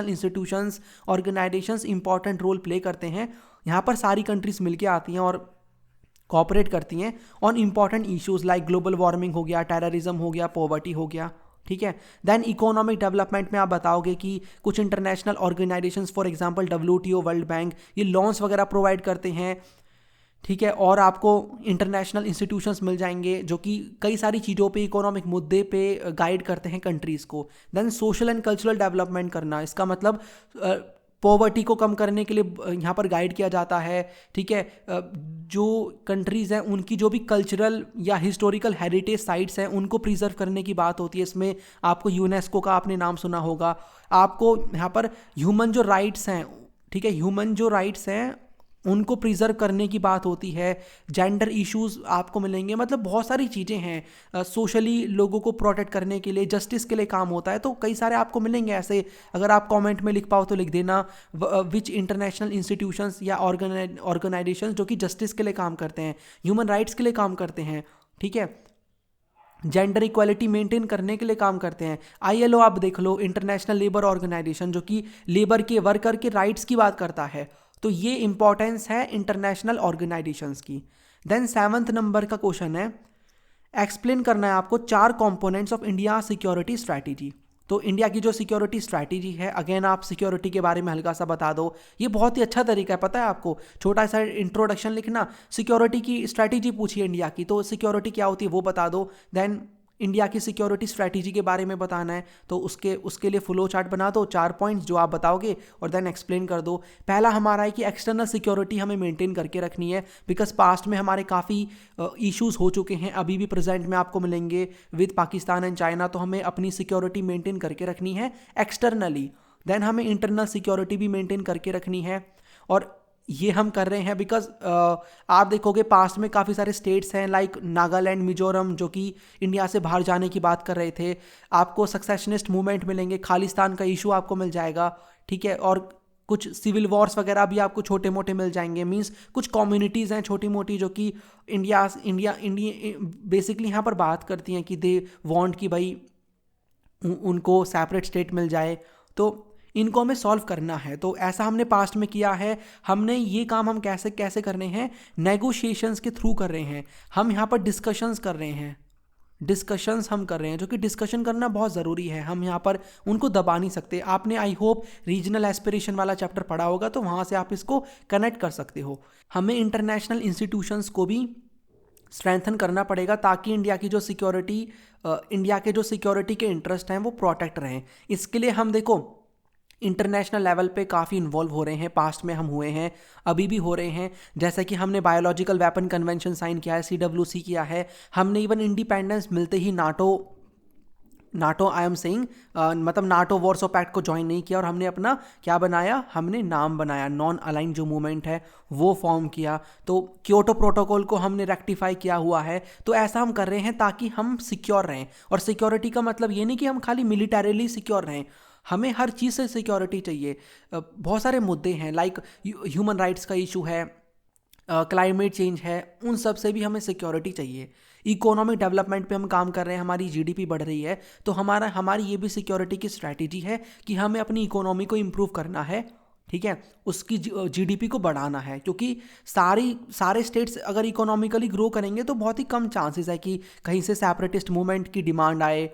institutions, organisations important role play करते हैं। यहाँ पर सारी कंट्रीज़ मिलके आती हैं और कॉपरेट करती हैं on important issues like global warming हो गया, टेररिज्म हो गया, पॉवर्टी हो गया, ठीक है। देन इकोनॉमिक डेवलपमेंट में आप बताओगे कि कुछ international organisations for example WTO, world bank, ये लोन्स वगैरह प्रोवाइड करते हैं, ठीक है। और आपको इंटरनेशनल इंस्टीट्यूशंस मिल जाएंगे जो कि कई सारी चीज़ों पे, इकोनॉमिक मुद्दे पे गाइड करते हैं कंट्रीज़ को। Then social and cultural development करना, इसका मतलब पॉवर्टी को कम करने के लिए यहाँ पर गाइड किया जाता है, ठीक है। जो कंट्रीज़ हैं उनकी जो भी कल्चरल या हिस्टोरिकल हेरिटेज साइट्स हैं उनको प्रिजर्व करने की बात होती है। इसमें आपको यूनेस्को का आपने नाम सुना होगा। आपको यहाँ पर ह्यूमन जो राइट्स हैं, ठीक है, ह्यूमन जो राइट्स हैं उनको प्रिजर्व करने की बात होती है। जेंडर इश्यूज आपको मिलेंगे, मतलब बहुत सारी चीज़ें हैं। सोशली लोगों को प्रोटेक्ट करने के लिए, जस्टिस के लिए काम होता है, तो कई सारे आपको मिलेंगे ऐसे। अगर आप कमेंट में लिख पाओ तो लिख देना विच इंटरनेशनल इंस्टीट्यूशंस या ऑर्गेनाइजेशंस जो कि जस्टिस के लिए काम करते हैं, ह्यूमन राइट्स के लिए काम करते हैं, ठीक है, जेंडर इक्वालिटी मेंटेन करने के लिए काम करते हैं। ILO आप देख लो, इंटरनेशनल लेबर ऑर्गेनाइजेशन, जो कि लेबर के, वर्कर के राइट्स की बात करता है। तो ये इंपॉर्टेंस है इंटरनेशनल ऑर्गेनाइजेशंस की। देन 7th नंबर का क्वेश्चन है, एक्सप्लेन करना है आपको 4 components of India security strategy. तो इंडिया की जो सिक्योरिटी स्ट्रैटेजी है, अगेन आप सिक्योरिटी के बारे में हल्का सा बता दो। ये बहुत ही अच्छा तरीका है, पता है आपको, छोटा सा इंट्रोडक्शन लिखना, सिक्योरिटी की स्ट्रैटेजी पूछिए इंडिया की, तो सिक्योरिटी क्या होती है वो बता दो। देन इंडिया की सिक्योरिटी स्ट्रैटेजी के बारे में बताना है, तो उसके लिए फ्लो चार्ट बना दो, 4 पॉइंट्स जो आप बताओगे, और देन एक्सप्लेन कर दो। पहला हमारा है कि एक्सटर्नल सिक्योरिटी हमें मेंटेन करके रखनी है, बिकॉज पास्ट में हमारे काफ़ी इश्यूज हो चुके हैं, अभी भी प्रेजेंट में आपको मिलेंगे विद पाकिस्तान एंड चाइना, तो हमें अपनी सिक्योरिटी मेंटेन करके रखनी है एक्सटर्नली। देन हमें इंटरनल सिक्योरिटी भी मेंटेन करके रखनी है, और ये हम कर रहे हैं बिकॉज आप देखोगे पास्ट में काफ़ी सारे स्टेट्स हैं लाइक नागालैंड, मिजोरम, जो कि इंडिया से बाहर जाने की बात कर रहे थे। आपको सक्सेशनिस्ट मूवमेंट मिलेंगे, खालिस्तान का इशू आपको मिल जाएगा, ठीक है, और कुछ सिविल वॉर्स वगैरह भी आपको छोटे मोटे मिल जाएंगे। मींस कुछ कम्युनिटीज़ हैं छोटी मोटी जो कि इंडिया बेसिकली यहाँ पर बात करती हैं कि दे वांट कि भाई उनको सेपरेट स्टेट मिल जाए, तो इनको हमें सॉल्व करना है। तो ऐसा हमने पास्ट में किया है। हमने ये काम हम कैसे कैसे कर रहे हैं, नेगोशिएशंस के थ्रू कर रहे हैं। हम यहाँ पर डिस्कशंस कर रहे हैं, डिस्कशंस हम कर रहे हैं, जो कि डिस्कशन करना बहुत ज़रूरी है। हम यहाँ पर उनको दबा नहीं सकते। आपने आई होप रीजनल एस्पिरेशन वाला चैप्टर पढ़ा होगा, तो वहाँ से आप इसको कनेक्ट कर सकते हो। हमें इंटरनेशनल इंस्टीट्यूशंस को भी स्ट्रेंथन करना पड़ेगा ताकि इंडिया के जो सिक्योरिटी के इंटरेस्ट हैं वो प्रोटेक्ट रहें। इसके लिए हम देखो इंटरनेशनल लेवल पे काफ़ी इन्वॉल्व हो रहे हैं, पास्ट में हम हुए हैं, अभी भी हो रहे हैं। जैसे कि हमने बायोलॉजिकल वेपन कन्वेंशन साइन किया है, CWC किया है। हमने इवन इंडिपेंडेंस मिलते ही नाटो आई एम सेइंग मतलब नाटो वॉर्सो पैक्ट को ज्वाइन नहीं किया, और हमने अपना क्या बनाया, हमने नाम बनाया, नॉन अलाइन जो मूवमेंट है वो फॉर्म किया। तो क्योटो प्रोटोकॉल को हमने रेक्टिफाई किया हुआ है। तो ऐसा हम कर रहे हैं ताकि हम सिक्योर रहें। और सिक्योरिटी का मतलब ये नहीं कि हम खाली मिलिटरीली सिक्योर रहें, हमें हर चीज़ से सिक्योरिटी चाहिए। बहुत सारे मुद्दे हैं लाइक ह्यूमन राइट्स का इशू है, क्लाइमेट चेंज है, उन सब से भी हमें सिक्योरिटी चाहिए। इकोनॉमिक डेवलपमेंट पे हम काम कर रहे हैं, हमारी GDP बढ़ रही है, तो हमारी ये भी सिक्योरिटी की स्ट्रैटेजी है कि हमें अपनी इकोनॉमी को इम्प्रूव करना है, ठीक है, उसकी GDP को बढ़ाना है। क्योंकि सारे स्टेट्स अगर इकोनॉमिकली ग्रो करेंगे तो बहुत ही कम चांसेस है कि कहीं से सेपरेटिस्ट मूवमेंट की डिमांड आए,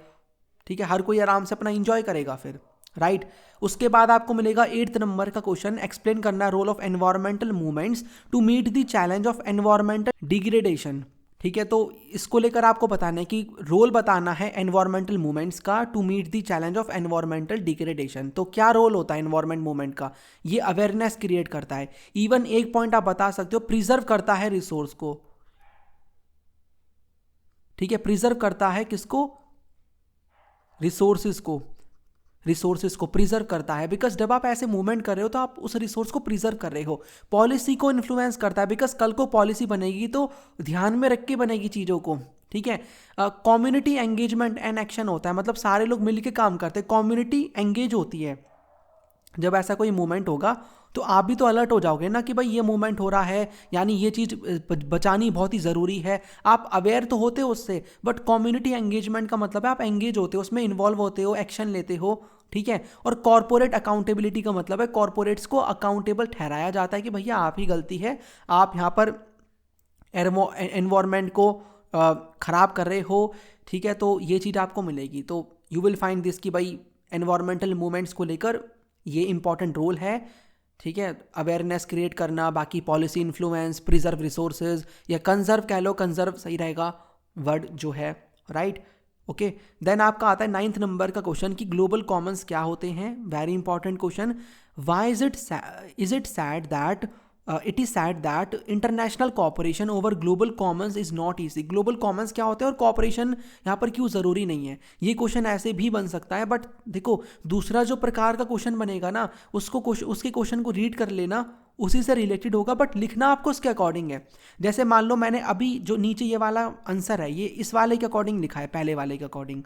ठीक है, हर कोई आराम से अपना इंजॉय करेगा फिर, राइट। उसके बाद आपको मिलेगा 8th नंबर का क्वेश्चन, एक्सप्लेन करना role of environmental movements to meet the challenge of environmental degradation, ठीक है। तो इसको लेकर आपको बताना है कि रोल बताना है एनवायरमेंटल मूवमेंट्स का to meet the challenge of environmental degradation. तो क्या रोल होता है एनवायरमेंट मूवमेंट का, ये अवेयरनेस क्रिएट करता है। इवन एक पॉइंट आप बता सकते हो, प्रिजर्व करता है रिसोर्स को, ठीक है, प्रिजर्व करता है किसको, रिसोर्सेज को प्रिजर्व करता है। बिकॉज जब आप ऐसे मूवमेंट कर रहे हो तो आप उस रिसोर्स को प्रिजर्व कर रहे हो। पॉलिसी को इन्फ्लुएंस करता है, बिकॉज कल को पॉलिसी बनेगी तो ध्यान में रख के बनेगी चीज़ों को, ठीक है। कम्युनिटी एंगेजमेंट एंड एक्शन होता है, मतलब सारे लोग मिलकर काम करते हैं, कम्युनिटी एंगेज होती है। जब ऐसा कोई मूवमेंट होगा तो आप भी तो अलर्ट हो जाओगे ना कि भाई ये मूवमेंट हो रहा है, यानी ये चीज़ बचानी बहुत ही ज़रूरी है। आप अवेयर तो होते हो उससे, बट कम्युनिटी एंगेजमेंट का मतलब है आप एंगेज होते हो, उसमें इन्वॉल्व होते हो, एक्शन लेते हो, ठीक है। और कॉर्पोरेट अकाउंटेबिलिटी का मतलब है कॉर्पोरेट्स को अकाउंटेबल ठहराया जाता है कि भैया आप ही गलती है, आप यहाँ पर एनवायरनमेंट को ख़राब कर रहे हो, ठीक है, तो ये चीज़ आपको मिलेगी। तो यू विल फाइंड दिस कि भाई एनवायरमेंटल मूवमेंट्स को लेकर ये इंपॉर्टेंट रोल है, ठीक है, अवेयरनेस क्रिएट करना, बाकी पॉलिसी इन्फ्लुएंस, प्रिजर्व रिसोर्सेज या कंजर्व कह लो, कंजर्व सही रहेगा वर्ड जो है, राइट। ओके, देन आपका आता है 9th नंबर का क्वेश्चन कि ग्लोबल कॉमन्स क्या होते हैं। Very important question. Why is it said that it is said that international cooperation over global commons is not easy. Global commons क्या होते हैं और कॉपरेशन यहाँ पर क्यों ज़रूरी नहीं है, ये क्वेश्चन ऐसे भी बन सकता है। बट देखो, दूसरा जो प्रकार का क्वेश्चन बनेगा ना, उसके क्वेश्चन को रीड कर लेना, उसी से रिलेटेड होगा, बट लिखना आपको उसके अकॉर्डिंग है। जैसे मान लो मैंने अभी जो नीचे ये वाला आंसर है, ये इस वाले के अकॉर्डिंग लिखा है, पहले वाले के अकॉर्डिंग,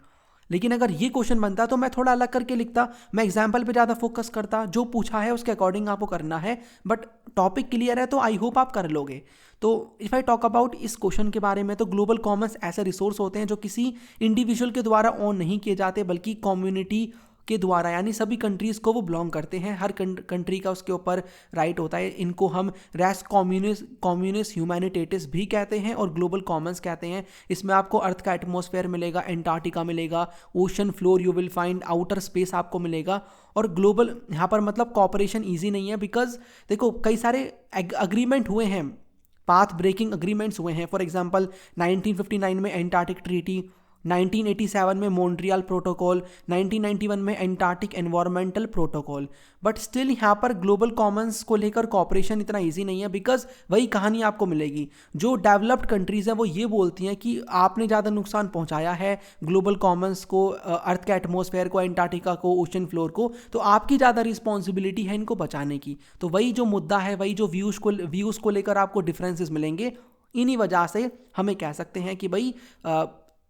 लेकिन अगर ये क्वेश्चन बनता तो मैं थोड़ा अलग करके लिखता, मैं एग्जाम्पल पे ज़्यादा फोकस करता, जो पूछा है उसके अकॉर्डिंग आपको करना है। बट टॉपिक क्लियर है तो आई होप आप कर लोगे। तो इफ़ आई टॉक अबाउट इस क्वेश्चन के बारे में, तो ग्लोबल कॉमन्स ऐसे रिसोर्स होते हैं जो किसी इंडिविजुअल के द्वारा ऑन नहीं किए जाते, बल्कि कम्युनिटी के द्वारा, यानी सभी कंट्रीज़ को वो बिलोंग करते हैं, हर कंट्री का उसके ऊपर राइट होता है। इनको हम रेस कम्युनिस ह्यूमैनिटेटिस भी कहते हैं और ग्लोबल कॉमन्स कहते हैं। इसमें आपको अर्थ का एटमॉस्फेयर मिलेगा, एंटार्क्टिका मिलेगा, ocean floor you will find, outer space आपको मिलेगा। और ग्लोबल यहाँ पर मतलब कॉपरेशन ईजी नहीं है, बिकॉज देखो कई सारे अग्रीमेंट हुए हैं, पाथ ब्रेकिंग अग्रीमेंट्स हुए हैं। फॉर एग्जांपल 1959 में एंटार्क्टिक ट्रीटी, 1987 में मॉन्ट्रियल प्रोटोकॉल, 1991 में Antarctic environmental protocol. But still यहाँ पर ग्लोबल कॉमन्स को लेकर कॉपरेशन इतना इजी नहीं है, बिकॉज वही कहानी आपको मिलेगी। जो डेवलप्ड कंट्रीज़ हैं वो ये बोलती हैं कि आपने ज़्यादा नुकसान पहुँचाया है ग्लोबल कॉमन्स को, अर्थ के एटमॉस्फेयर को, एंटार्क्टिका को, ओशन फ्लोर को, तो आपकी ज़्यादा रिस्पॉन्सिबिलिटी है इनको बचाने की। तो वही जो मुद्दा है, वही जो व्यूज़ को लेकर आपको डिफरेंसेस मिलेंगे, इन्हीं वजह से हमें कह सकते हैं कि भाई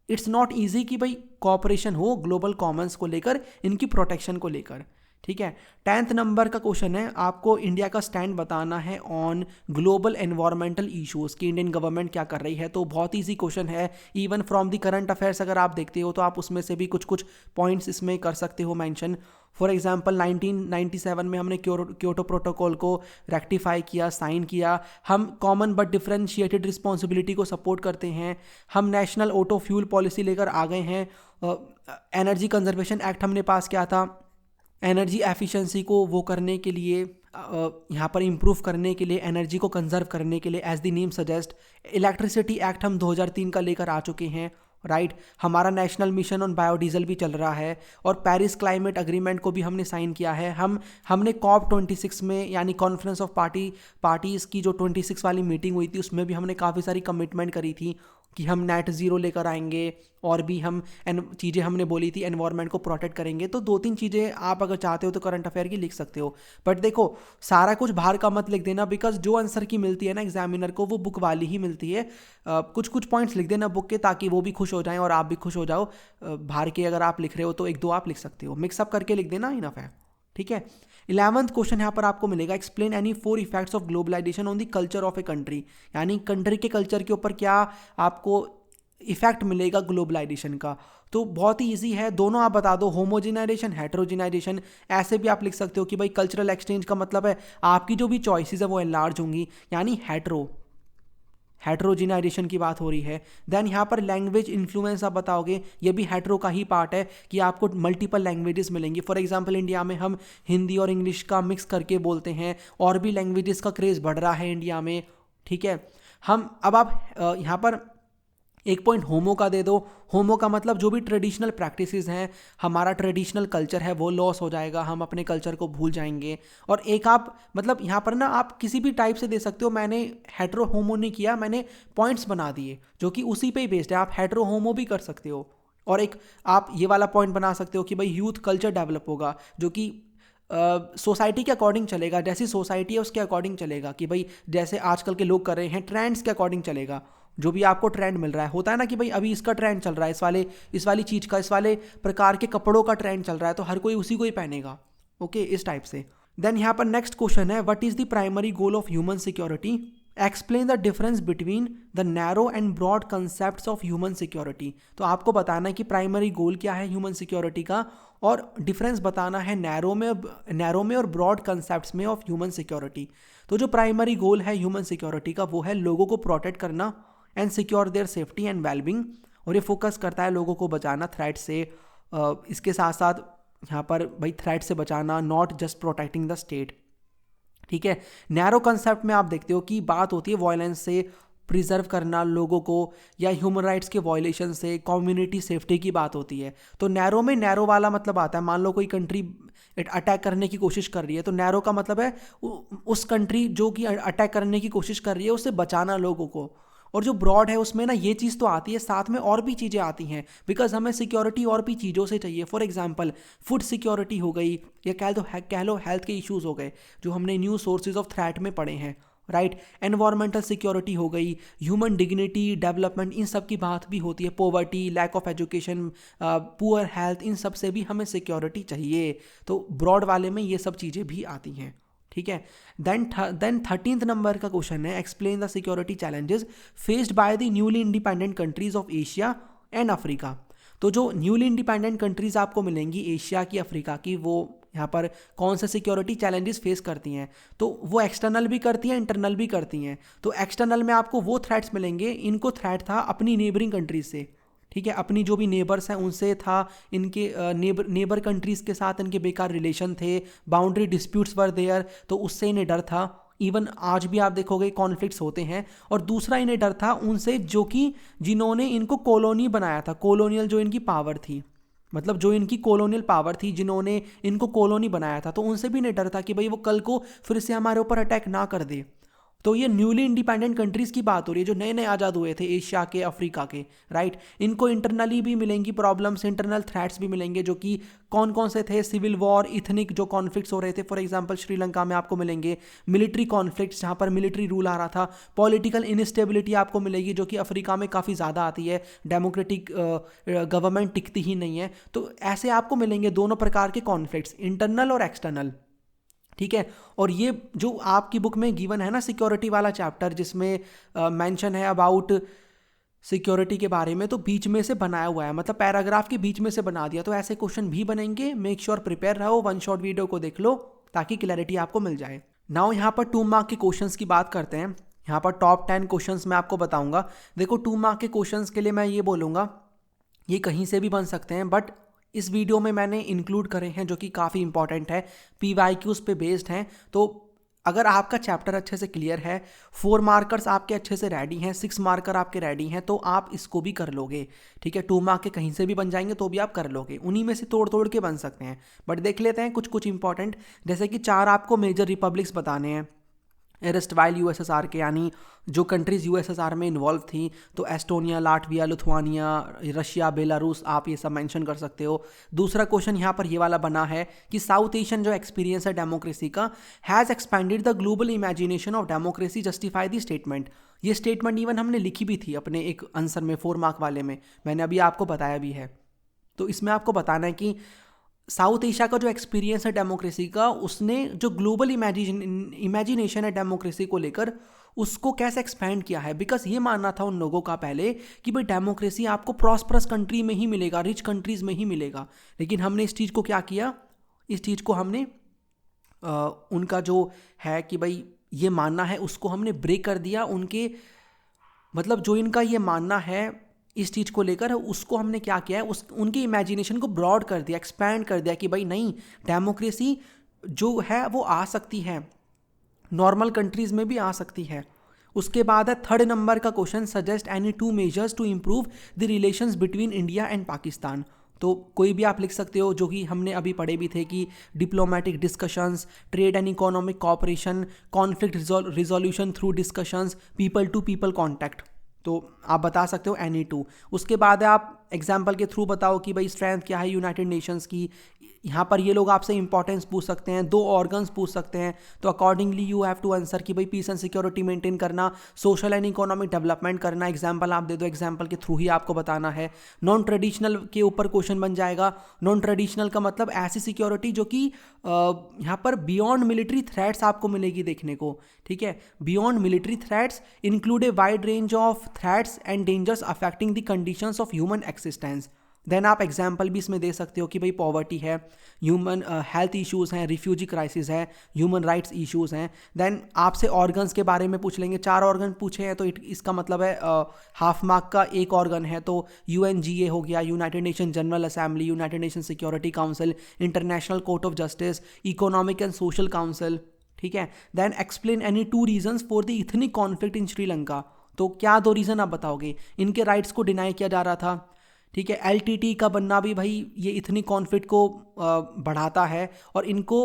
इट्स नॉट ईजी कि भाई कॉपरेशन हो ग्लोबल कॉमन्स को लेकर, इनकी प्रोटेक्शन को लेकर, ठीक है। 10th नंबर का क्वेश्चन है, आपको इंडिया का स्टैंड बताना है ऑन ग्लोबल एनवायरमेंटल इश्यूज़ कि इंडियन गवर्नमेंट क्या कर रही है। तो बहुत ईजी क्वेश्चन है, even from the current affairs अगर आप देखते हो तो आप उसमें से भी कुछ कुछ पॉइंट्स इसमें कर सकते हो मेंशन। फॉर एग्जांपल 1997 में हमने क्योटो प्रोटोकॉल को रेक्टिफाई किया, साइन किया। हम कॉमन बट डिफरेंशिएटेड रिस्पॉन्सिबिलिटी को सपोर्ट करते हैं। हम नेशनल ऑटो फ्यूल पॉलिसी लेकर आ गए हैं। एनर्जी कंजर्वेशन एक्ट हमने पास किया था, एनर्जी एफिशिएंसी को वो करने के लिए, यहाँ पर इम्प्रूव करने के लिए, एनर्जी को कंजर्व करने के लिए, as the name suggest. Electricity act हम 2003 का लेकर आ चुके हैं, राइट। हमारा नेशनल मिशन ऑन बायोडीजल भी चल रहा है, और पेरिस क्लाइमेट अग्रीमेंट को भी हमने साइन किया है। हमने COP26 में, यानी कॉन्फ्रेंस ऑफ पार्टीज़ की जो 26 वाली मीटिंग हुई थी, उसमें भी हमने काफ़ी सारी कमिटमेंट करी थी कि हम नेट ज़ीरो लेकर आएंगे, और भी हम चीज़ें हमने बोली थी, एनवायरनमेंट को प्रोटेक्ट करेंगे। तो 2-3 चीज़ें आप अगर चाहते हो तो करंट अफेयर की लिख सकते हो। बट देखो, सारा कुछ बाहर का मत लिख देना, बिकॉज जो आंसर की मिलती है ना एग्जामिनर को, वो बुक वाली ही मिलती है। कुछ कुछ पॉइंट्स लिख देना बुक के, ताकि वो भी खुश हो जाएं और आप भी खुश हो जाओ। बाहर के अगर आप लिख रहे हो तो 1-2 आप लिख सकते हो, मिक्सअप करके लिख देना, इनफ है, ठीक है। 11th क्वेश्चन यहाँ पर आपको मिलेगा, explain any 4 effects of globalisation on the culture of a country, यानी कंट्री के कल्चर के ऊपर क्या आपको इफेक्ट मिलेगा ग्लोबलाइजेशन का। तो बहुत ही इजी है, दोनों आप बता दो, होमोजिनाइजेशन, हेट्रोजिनाइजेशन। ऐसे भी आप लिख सकते हो कि भाई कल्चरल एक्सचेंज का मतलब है आपकी जो भी चॉइसेस है वो एनलार्ज होंगी, यानी हेट्रोजिनाइजेशन की बात हो रही है। देन यहाँ पर लैंग्वेज इन्फ्लुएंस आप बताओगे, ये भी हेट्रो का ही पार्ट है कि आपको मल्टीपल लैंग्वेजेस मिलेंगी। फॉर एग्जांपल इंडिया में हम हिंदी और इंग्लिश का मिक्स करके बोलते हैं, और भी लैंग्वेजेस का क्रेज़ बढ़ रहा है इंडिया में, ठीक है। अब आप यहाँ पर एक पॉइंट होमो का दे दो। होमो का मतलब जो भी ट्रेडिशनल प्रैक्टिसेस हैं, हमारा ट्रेडिशनल कल्चर है वो लॉस हो जाएगा, हम अपने कल्चर को भूल जाएंगे। और एक आप मतलब यहाँ पर ना आप किसी भी टाइप से दे सकते हो, मैंने हेट्रो होमो नहीं किया, मैंने पॉइंट्स बना दिए जो कि उसी पे ही बेस्ड है। आप हेट्रो होमो भी कर सकते हो, और एक आप ये वाला पॉइंट बना सकते हो कि भाई यूथ कल्चर डेवलप होगा, जो कि सोसाइटी के अकॉर्डिंग चलेगा, जैसी सोसाइटी है उसके अकॉर्डिंग चलेगा, कि भाई जैसे आजकल के लोग कर रहे हैं ट्रेंड्स के अकॉर्डिंग चलेगा। जो भी आपको ट्रेंड मिल रहा है, होता है ना कि भाई अभी इसका ट्रेंड चल रहा है, इस वाली चीज़ का, इस वाले प्रकार के कपड़ों का ट्रेंड चल रहा है, तो हर कोई उसी को ही पहनेगा, ओके, इस टाइप से। देन यहाँ पर नेक्स्ट क्वेश्चन है, what is the primary goal of human security. Explain the difference between the narrow and broad concept of human security. तो आपको बताना है कि प्राइमरी गोल क्या है ह्यूमन सिक्योरिटी का, और डिफरेंस बताना है नैरो में और ब्रॉड कंसेप्ट्स में ऑफ ह्यूमन सिक्योरिटी। तो जो प्राइमरी गोल है ह्यूमन सिक्योरिटी का वो है लोगों को प्रोटेक्ट करना and secure their safety and wellbeing, और ये फोकस करता है लोगों को बचाना थ्रेट से। इसके साथ साथ यहाँ पर भाई थ्रेट से बचाना, not just protecting the state. ठीक है, नैरो कंसेप्ट में आप देखते हो कि बात होती है वायलेंस से प्रिजर्व करना लोगों को, या ह्यूमन राइट्स के वायलेशन से, कम्युनिटी सेफ्टी की बात होती है। तो नैरो में नैरो वाला मतलब आता है, मान लो कोई कंट्री अटैक करने की कोशिश कर रही है, तो नैरो का मतलब है उस कंट्री जो कि अटैक करने की कोशिश कर रही है उससे बचाना लोगों को। और जो ब्रॉड है उसमें ना ये चीज़ तो आती है, साथ में और भी चीज़ें आती हैं, बिकॉज हमें सिक्योरिटी और भी चीज़ों से चाहिए। फॉर एग्जांपल फूड सिक्योरिटी हो गई, या कह लो हेल्थ के इश्यूज हो गए जो हमने न्यू सोर्सेज ऑफ थ्रेट में पढ़े हैं, राइट। एनवायरमेंटल सिक्योरिटी हो गई, ह्यूमन डिग्निटी, डेवलपमेंट, इन सब की बात भी होती है। Poverty, lack of education, poor health, इन सब से भी हमें सिक्योरिटी चाहिए। तो ब्रॉड वाले में ये सब चीज़ें भी आती हैं। ठीक है, देन 13th नंबर का क्वेश्चन है explain the security challenges faced by the newly independent countries of Asia and Africa. तो जो न्यूली इंडिपेंडेंट कंट्रीज आपको मिलेंगी एशिया की, अफ्रीका की, वो यहाँ पर कौन से सिक्योरिटी चैलेंजेस फेस करती हैं, तो वो एक्सटर्नल भी करती हैं, इंटरनल भी करती हैं। तो एक्सटर्नल में आपको वो थ्रेट्स मिलेंगे, इनको थ्रेट था अपनी नेबरिंग कंट्रीज से। ठीक है, अपनी जो भी नेबर्स हैं उनसे था, इनके नेबर कंट्रीज़ के साथ इनके बेकार रिलेशन थे, बाउंड्री डिस्प्यूट्स वर देयर, तो उससे इन्हें डर था। इवन आज भी आप देखोगे कॉन्फ्लिक्ट्स होते हैं। और दूसरा इन्हें डर था उनसे जो कि जिन्होंने इनको कॉलोनी बनाया था, कॉलोनियल जो इनकी पावर थी, मतलब जो इनकी कॉलोनियल पावर थी जिन्होंने इनको कॉलोनी बनाया था, तो उनसे भी इन्हें डर था कि भाई वो कल को फिर से हमारे ऊपर अटैक ना कर दे। तो ये न्यूली इंडिपेंडेंट कंट्रीज़ की बात हो रही है जो नए नए आज़ाद हुए थे एशिया के, अफ्रीका के, राइट। इनको इंटरनली भी मिलेंगी प्रॉब्लम्स, इंटरनल थ्रेट्स भी मिलेंगे, जो कि कौन कौन से थे, सिविल वॉर, इथनिक जो कॉन्फ्लिक्ट्स हो रहे थे, फॉर एग्जांपल श्रीलंका में आपको मिलेंगे, मिलिट्री कॉन्फ्लिक्ट्स जहाँ पर मिलिट्री रूल आ रहा था, पॉलिटिकल इनस्टेबिलिटी आपको मिलेगी जो कि अफ्रीका में काफ़ी ज़्यादा आती है, डेमोक्रेटिक गवर्नमेंट टिकती ही नहीं है। तो ऐसे आपको मिलेंगे दोनों प्रकार के कॉन्फ्लिक्ट्स, इंटरनल और एक्सटर्नल। ठीक है, और ये जो आपकी बुक में गिवन है ना सिक्योरिटी वाला चैप्टर जिसमें मेंशन है अबाउट सिक्योरिटी के बारे में, तो बीच में से बनाया हुआ है, मतलब पैराग्राफ के बीच में से बना दिया। तो ऐसे क्वेश्चन भी बनेंगे, मेक श्योर प्रिपेयर रहो, वन शॉट वीडियो को देख लो ताकि क्लैरिटी आपको मिल जाए। नाउ यहाँ पर 2 मार्क के क्वेश्चंस की बात करते हैं। यहाँ पर टॉप 10 क्वेश्चंस मैं आपको बताऊंगा। देखो 2 मार्क के क्वेश्चंस के लिए मैं ये बोलूँगा ये कहीं से भी बन सकते हैं, बट इस वीडियो में मैंने इंक्लूड करे हैं जो कि काफ़ी इंपॉर्टेंट है, PYQs पे बेस्ड हैं। तो अगर आपका चैप्टर अच्छे से क्लियर है, 4 मार्कर्स आपके अच्छे से रेडी हैं, 6 मार्कर आपके रेडी हैं, तो आप इसको भी कर लोगे। ठीक है, 2 मार्क के कहीं से भी बन जाएंगे तो भी आप कर लोगे, उन्हीं में से तोड़ तोड़ के बन सकते हैं। बट देख लेते हैं कुछ कुछ इंपॉर्टेंट, जैसे कि 4 आपको मेजर रिपब्लिक्स बताने हैं एरस्टवाइल USSR के, यानी जो कंट्रीज़ USSR में इन्वॉल्व थी, तो Estonia, Latvia, Lithuania, Russia, Belarus, आप ये सब मेंशन कर सकते हो। दूसरा क्वेश्चन यहाँ पर ये वाला बना है कि साउथ एशियन जो एक्सपीरियंस है डेमोक्रेसी का, has expanded the global imagination of democracy, justify the statement. ये स्टेटमेंट इवन हमने लिखी भी थी अपने एक आंसर में, 4 मार्क वाले में, मैंने अभी आपको बताया भी है। तो इसमें आपको बताना है कि साउथ एशिया का जो एक्सपीरियंस है डेमोक्रेसी का, उसने जो ग्लोबल इमेजिनेशन है डेमोक्रेसी को लेकर, उसको कैसे एक्सपैंड किया है। बिकॉज ये मानना था उन लोगों का पहले कि भाई डेमोक्रेसी आपको प्रॉस्परस कंट्री में ही मिलेगा, रिच कंट्रीज में ही मिलेगा, लेकिन हमने इस चीज़ को क्या किया, इस चीज़ को हमने उनका जो है कि भाई ये मानना है उसको हमने ब्रेक कर दिया। उनके मतलब जो इनका ये मानना है इस चीज़ को लेकर, उसको हमने क्या किया है, उनकी इमेजिनेशन को ब्रॉड कर दिया, एक्सपैंड कर दिया कि भाई नहीं, डेमोक्रेसी जो है वो आ सकती है, नॉर्मल कंट्रीज़ में भी आ सकती है। उसके बाद है 3rd नंबर का question, suggest any 2 measures to improve the relations between India and Pakistan. तो कोई भी आप लिख सकते हो, जो कि हमने अभी पढ़े भी थे कि diplomatic discussions, trade and economic cooperation, conflict resolution through discussions, people to people contact. तो आप बता सकते हो एनी 2। उसके बाद आप एग्जाम्पल के थ्रू बताओ कि भाई स्ट्रेंथ क्या है यूनाइटेड नेशंस की, यहाँ पर ये लोग आपसे इंपॉर्टेंस पूछ सकते हैं, 2 ऑर्गन्स पूछ सकते हैं, तो accordingly you have to answer कि भाई पीस एंड सिक्योरिटी मेंटेन करना, सोशल एंड इकोनॉमिक डेवलपमेंट करना, एग्जाम्पल आप दे दो, एग्जाम्पल के थ्रू ही आपको बताना है। नॉन ट्रेडिशनल के ऊपर क्वेश्चन बन जाएगा। नॉन ट्रेडिशनल का मतलब ऐसी सिक्योरिटी जो कि यहाँ पर बियॉन्ड मिलिट्री थ्रेट्स आपको मिलेगी देखने को, ठीक है। Beyond military threats include a wide range of threats and dangers affecting the conditions of human existence. Then आप एग्जाम्पल भी इसमें दे सकते हो कि भाई पॉवर्टी है, ह्यूमन हेल्थ इश्यूज़ हैं, रिफ्यूजी क्राइसिस है, ह्यूमन राइट्स इश्यूज़ हैं। देन आपसे ऑर्गन्स के बारे में पूछ लेंगे, 4 ऑर्गन पूछे हैं तो इसका मतलब है हाफ मार्क का 1 ऑर्गन है, तो UNGA हो गया, United Nation General Assembly, United Nation Security Council, International Court of Justice, Economic and Social Council, ठीक है। Then explain any 2 reasons for the ethnic conflict in Sri Lanka, तो क्या 2 रीज़न आप बताओगे। इनके राइट्स को डिनाई किया जा रहा था, ठीक है। LTT का बनना भी भाई ये इतनी कॉन्फ्लिक्ट को बढ़ाता है और इनको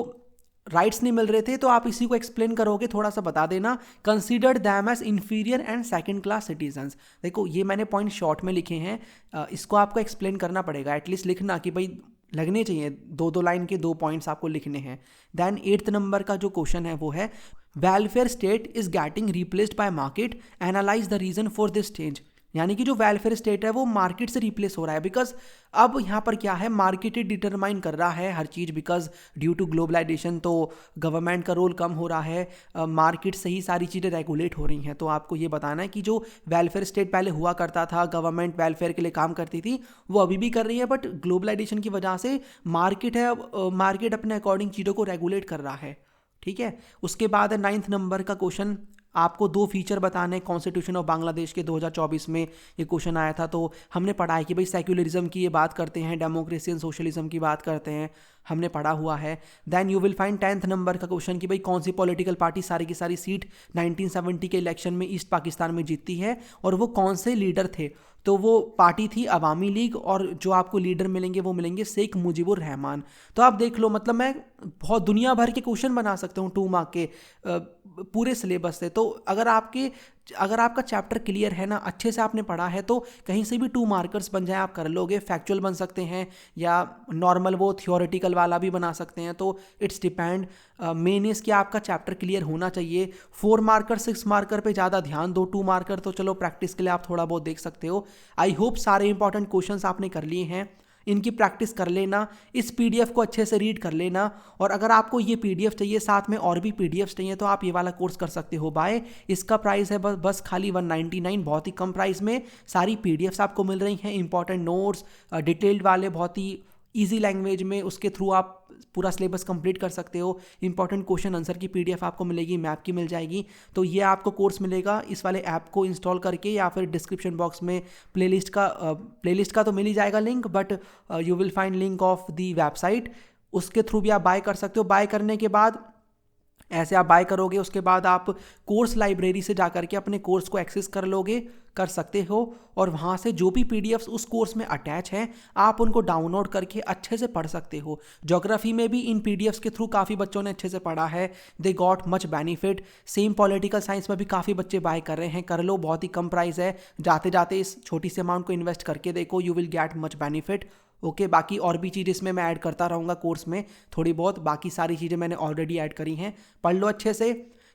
राइट्स नहीं मिल रहे थे, तो आप इसी को एक्सप्लेन करोगे, थोड़ा सा बता देना। Considered them as inferior and second class citizens. देखो ये मैंने पॉइंट शॉर्ट में लिखे हैं, इसको आपको एक्सप्लेन करना पड़ेगा, एटलीस्ट लिखना कि भाई लगने चाहिए 2-2 लाइन के 2 पॉइंट्स आपको लिखने हैं। देन 8th नंबर का जो क्वेश्चन है वो है welfare state is getting replaced by market, analyse the reason for this change. यानी कि जो वेलफेयर स्टेट है वो मार्केट से रिप्लेस हो रहा है, बिकॉज अब यहाँ पर क्या है, मार्केट ही डिटरमाइन कर रहा है हर चीज़, बिकॉज ड्यू टू ग्लोबलाइजेशन तो गवर्नमेंट का रोल कम हो रहा है, मार्केट से ही सारी चीज़ें रेगुलेट हो रही हैं। तो आपको ये बताना है कि जो वेलफेयर स्टेट पहले हुआ करता था, गवर्नमेंट वेलफेयर के लिए काम करती थी, वो अभी भी कर रही है, बट ग्लोबलाइजेशन की वजह से मार्केट है, मार्केट अपने अकॉर्डिंग चीज़ों को रेगुलेट कर रहा है, ठीक है। उसके बाद 9th नंबर का क्वेश्चन, आपको 2 फीचर बताने, कॉन्स्टिट्यूशन ऑफ बांग्लादेश के 2024 में ये क्वेश्चन आया था। तो हमने पढ़ा है कि भाई सेक्युलरिज्म की ये बात करते हैं, डेमोक्रेसी एंड सोशलिज्म की बात करते हैं, हमने पढ़ा हुआ है। Then you will find 10th number का क्वेश्चन कि भाई कौन सी पॉलिटिकल पार्टी सारी की सारी सीट 1970 के इलेक्शन में ईस्ट पाकिस्तान में जीतती है और वो कौन से लीडर थे। तो वो पार्टी थी अवामी लीग, और जो आपको लीडर मिलेंगे वो मिलेंगे शेख मुजीबुर रहमान। तो आप देख लो, मतलब मैं बहुत दुनिया भर के क्वेश्चन बना सकता हूँ 2 मार्क के पूरे सिलेबस से। तो अगर आपका चैप्टर क्लियर है ना, अच्छे से आपने पढ़ा है, तो कहीं से भी 2 मार्कर्स बन जाए आप कर लोगे। फैक्चुअल बन सकते हैं या नॉर्मल वो थियोरेटिकल वाला भी बना सकते हैं, तो इट्स डिपेंड। मेन इज कि आपका चैप्टर क्लियर होना चाहिए। 4 मार्कर 6 मार्कर पे ज़्यादा ध्यान दो, 2 मार्कर तो चलो प्रैक्टिस के लिए आप थोड़ा बहुत देख सकते हो। आई होप सारे इंपॉर्टेंट क्वेश्चंस आपने कर लिए हैं, इनकी प्रैक्टिस कर लेना, इस PDF को अच्छे से रीड कर लेना। और अगर आपको ये PDF चाहिए, साथ में और भी PDFs चाहिए, तो आप ये वाला कोर्स कर सकते हो बाय। इसका प्राइस है बस खाली 199, बहुत ही कम प्राइस में सारी PDFs आपको मिल रही हैं, इंपॉर्टेंट नोट्स डिटेल्ड वाले, बहुत ही ईजी लैंग्वेज में, उसके थ्रू आप पूरा सिलेबस कंप्लीट कर सकते हो। इंपॉर्टेंट क्वेश्चन आंसर की PDF आपको मिलेगी, मैप की मिल जाएगी। तो ये आपको कोर्स मिलेगा इस वाले ऐप को इंस्टॉल करके, या फिर डिस्क्रिप्शन बॉक्स में प्लेलिस्ट का तो मिल ही जाएगा link, but you will find link of the website, उसके थ्रू भी आप बाय कर सकते हो। बाय करने के बाद ऐसे आप बाय करोगे, उसके बाद आप कोर्स लाइब्रेरी से जा करके अपने कोर्स को एक्सेस कर सकते हो, और वहाँ से जो भी PDFs उस कोर्स में अटैच हैं आप उनको डाउनलोड करके अच्छे से पढ़ सकते हो। ज्योग्राफी में भी इन PDFs के थ्रू काफ़ी बच्चों ने अच्छे से पढ़ा है, they got much benefit. Same political science में भी काफ़ी बच्चे बाय कर रहे हैं, कर लो, बहुत ही कम प्राइस है, जाते जाते इस छोटी सी अमाउंट को इन्वेस्ट करके देखो, you will get much benefit. Okay, बाकी और भी चीज़ इसमें मैं ऐड करता रहूँगा कोर्स में थोड़ी बहुत, बाकी सारी चीज़ें मैंने ऑलरेडी ऐड करी हैं, पढ़ लो अच्छे से।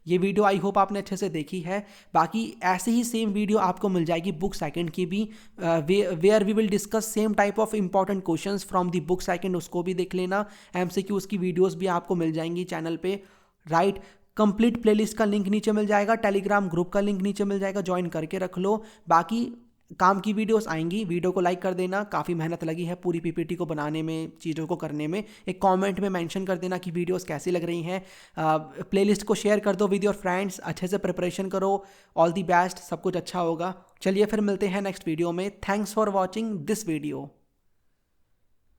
ये वीडियो आई होप आपने अच्छे से देखी है। बाकी ऐसे ही सेम वीडियो आपको मिल जाएगी बुक सेकंड की भी, where we will discuss same type of important questions from the book second, उसको भी देख लेना। MCQs की वीडियोस भी आपको मिल जाएंगी चैनल पे, राइट। कंप्लीट प्लेलिस्ट का लिंक नीचे मिल जाएगा, टेलीग्राम ग्रुप का लिंक नीचे मिल जाएगा, ज्वाइन करके रख लो। बाकी काम की वीडियोस आएंगी, वीडियो को लाइक कर देना, काफ़ी मेहनत लगी है पूरी PPT को बनाने में, चीज़ों को करने में। एक कमेंट में मेंशन कर देना कि वीडियोस कैसी लग रही हैं। प्लेलिस्ट को शेयर कर दो विद योर फ्रेंड्स, अच्छे से प्रिपरेशन करो। ऑल दी बेस्ट, सब कुछ अच्छा होगा। चलिए फिर मिलते हैं नेक्स्ट वीडियो में। Thanks for watching this video.